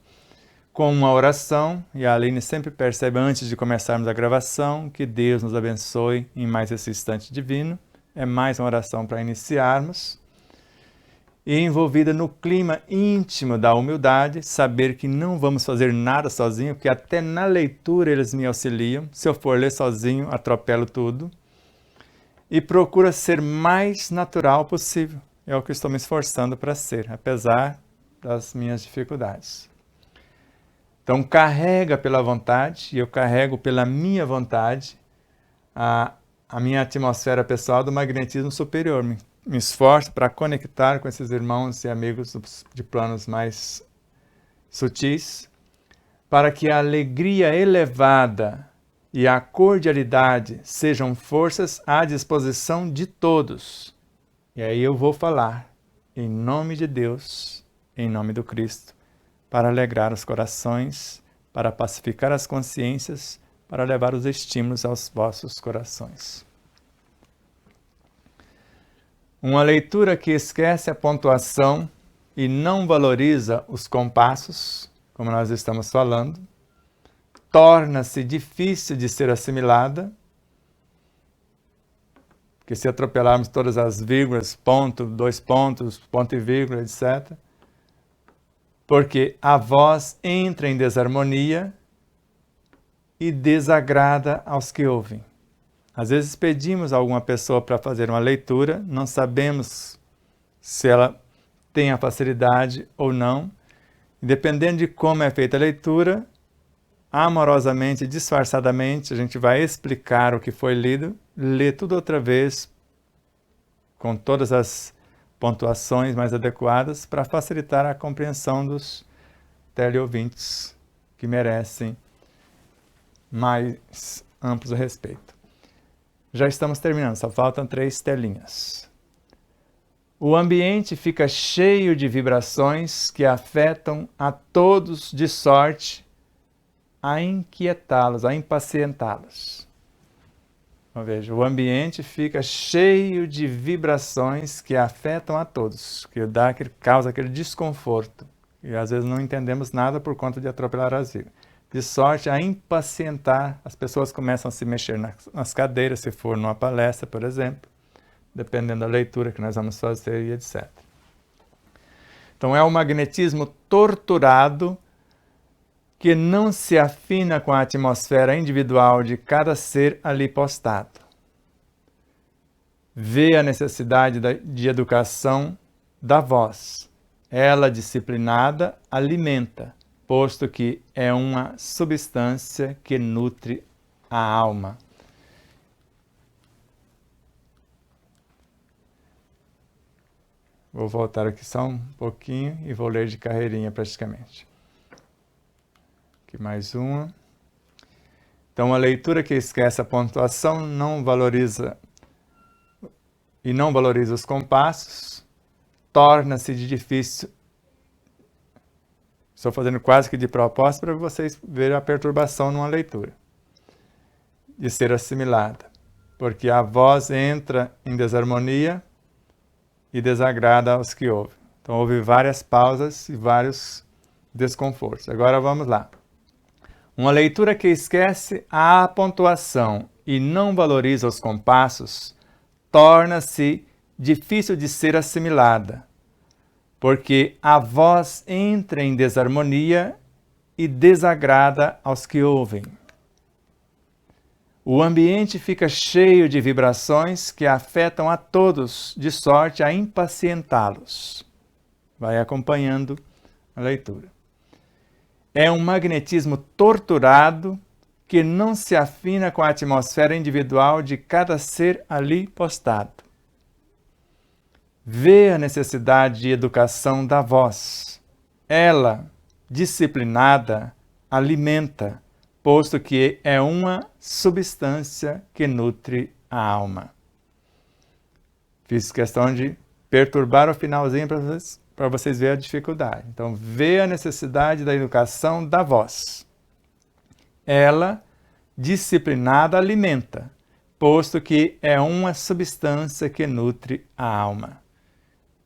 com uma oração, e a Aline sempre percebe antes de começarmos a gravação que Deus nos abençoe em mais esse instante divino. É mais uma oração para iniciarmos. E envolvida no clima íntimo da humildade, saber que não vamos fazer nada sozinho, porque até na leitura eles me auxiliam. Se eu for ler sozinho, atropelo tudo. E procura ser mais natural possível. É o que estou me esforçando para ser, apesar das minhas dificuldades. Então, carrega pela vontade, e eu carrego pela minha vontade, a minha atmosfera pessoal do magnetismo superior. Me esforço para conectar com esses irmãos e amigos de planos mais sutis, para que a alegria elevada e a cordialidade sejam forças à disposição de todos. E aí eu vou falar em nome de Deus, em nome do Cristo, para alegrar os corações, para pacificar as consciências, para levar os estímulos aos vossos corações. Uma leitura que esquece a pontuação e não valoriza os compassos, como nós estamos falando, torna-se difícil de ser assimilada, porque se atropelarmos todas as vírgulas, ponto, dois pontos, ponto e vírgula, etc., porque a voz entra em desarmonia e desagrada aos que ouvem. Às vezes pedimos a alguma pessoa para fazer uma leitura, não sabemos se ela tem a facilidade ou não, e dependendo de como é feita a leitura, amorosamente, disfarçadamente, a gente vai explicar o que foi lido, ler tudo outra vez, com todas as pontuações mais adequadas, para facilitar a compreensão dos teleouvintes que merecem mais amplos a respeito. Já estamos terminando, só faltam 3 telinhas. O ambiente fica cheio de vibrações que afetam a todos de sorte a inquietá-los, a impacientá-los. Então, veja, o ambiente fica cheio de vibrações que afetam a todos, que causa aquele desconforto. E às vezes não entendemos nada por conta de atropelar as vírgulas. De sorte a impacientar, as pessoas começam a se mexer nas cadeiras, se for numa palestra, por exemplo, dependendo da leitura que nós vamos fazer e etc. Então é o magnetismo torturado que não se afina com a atmosfera individual de cada ser ali postado. Vê a necessidade de educação da voz. Ela, disciplinada, alimenta, posto que é uma substância que nutre a alma. Vou voltar aqui só um pouquinho e vou ler de carreirinha praticamente. Aqui mais uma. Então, a leitura que esquece a pontuação não valoriza os compassos, torna-se de difícil. Estou fazendo quase que de propósito para vocês verem a perturbação numa leitura. De ser assimilada. Porque a voz entra em desarmonia e desagrada aos que ouvem. Então, houve várias pausas e vários desconfortos. Agora vamos lá. Uma leitura que esquece a pontuação e não valoriza os compassos torna-se difícil de ser assimilada, porque a voz entra em desarmonia e desagrada aos que ouvem. O ambiente fica cheio de vibrações que afetam a todos, de sorte a impacientá-los. Vai acompanhando a leitura. É um magnetismo torturado que não se afina com a atmosfera individual de cada ser ali postado. Vê a necessidade de educação da voz. Ela, disciplinada, alimenta, posto que é uma substância que nutre a alma. Fiz questão de perturbar o finalzinho para vocês verem a dificuldade. Então, vê a necessidade da educação da voz. Ela, disciplinada, alimenta, posto que é uma substância que nutre a alma.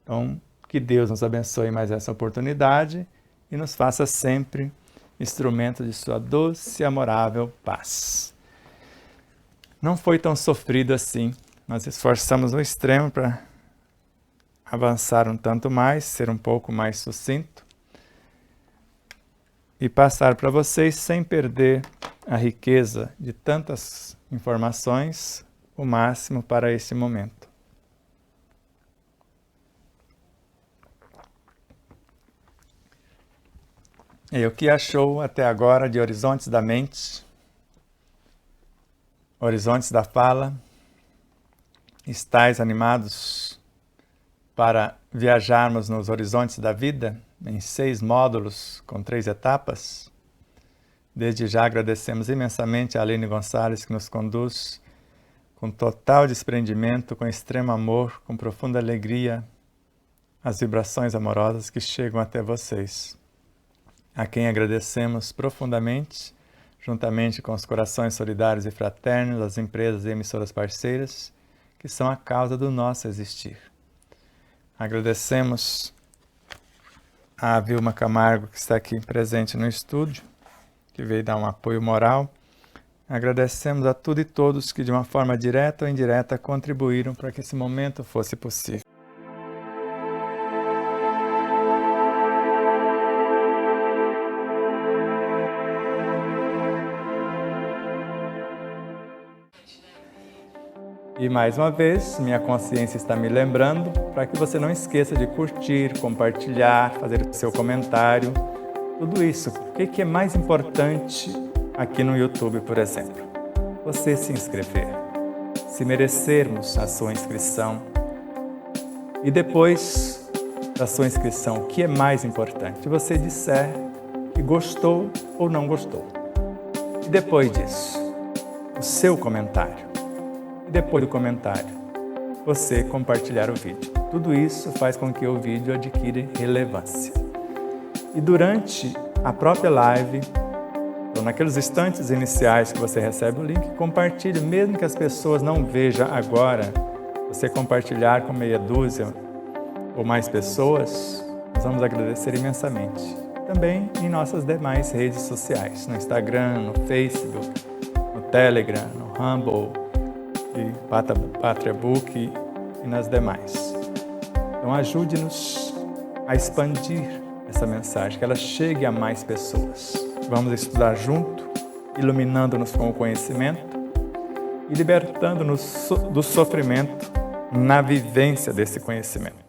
Então, que Deus nos abençoe mais essa oportunidade e nos faça sempre instrumento de sua doce e amorável paz. Não foi tão sofrido assim. Nós esforçamos no extremo para avançar um tanto mais, ser um pouco mais sucinto e passar para vocês, sem perder a riqueza de tantas informações, o máximo para esse momento. E o que achou até agora de horizontes da mente, horizontes da fala? Estais animados para viajarmos nos horizontes da vida, em 6 módulos com 3 etapas? Desde já agradecemos imensamente a Aline Gonçalves, que nos conduz com total desprendimento, com extremo amor, com profunda alegria, as vibrações amorosas que chegam até vocês. A quem agradecemos profundamente, juntamente com os corações solidários e fraternos, as empresas e emissoras parceiras, que são a causa do nosso existir. Agradecemos a Vilma Camargo, que está aqui presente no estúdio, que veio dar um apoio moral. Agradecemos a tudo e todos que de uma forma direta ou indireta contribuíram para que esse momento fosse possível. E mais uma vez, minha consciência está me lembrando para que você não esqueça de curtir, compartilhar, fazer o seu comentário, tudo isso. O que é mais importante aqui no YouTube, por exemplo? Você se inscrever, se merecermos a sua inscrição. E depois da sua inscrição, o que é mais importante? Você disser que gostou ou não gostou. E depois disso, o seu comentário. E depois do comentário, você compartilhar o vídeo. Tudo isso faz com que o vídeo adquira relevância. E durante a própria live, ou naqueles instantes iniciais que você recebe o link, compartilhe, mesmo que as pessoas não vejam agora, você compartilhar com meia dúzia ou mais pessoas, nós vamos agradecer imensamente. Também em nossas demais redes sociais, no Instagram, no Facebook, no Telegram, no Rumble, e PatriaBook e nas demais. Então ajude-nos a expandir essa mensagem, que ela chegue a mais pessoas. Vamos estudar junto, iluminando-nos com o conhecimento e libertando-nos do sofrimento na vivência desse conhecimento.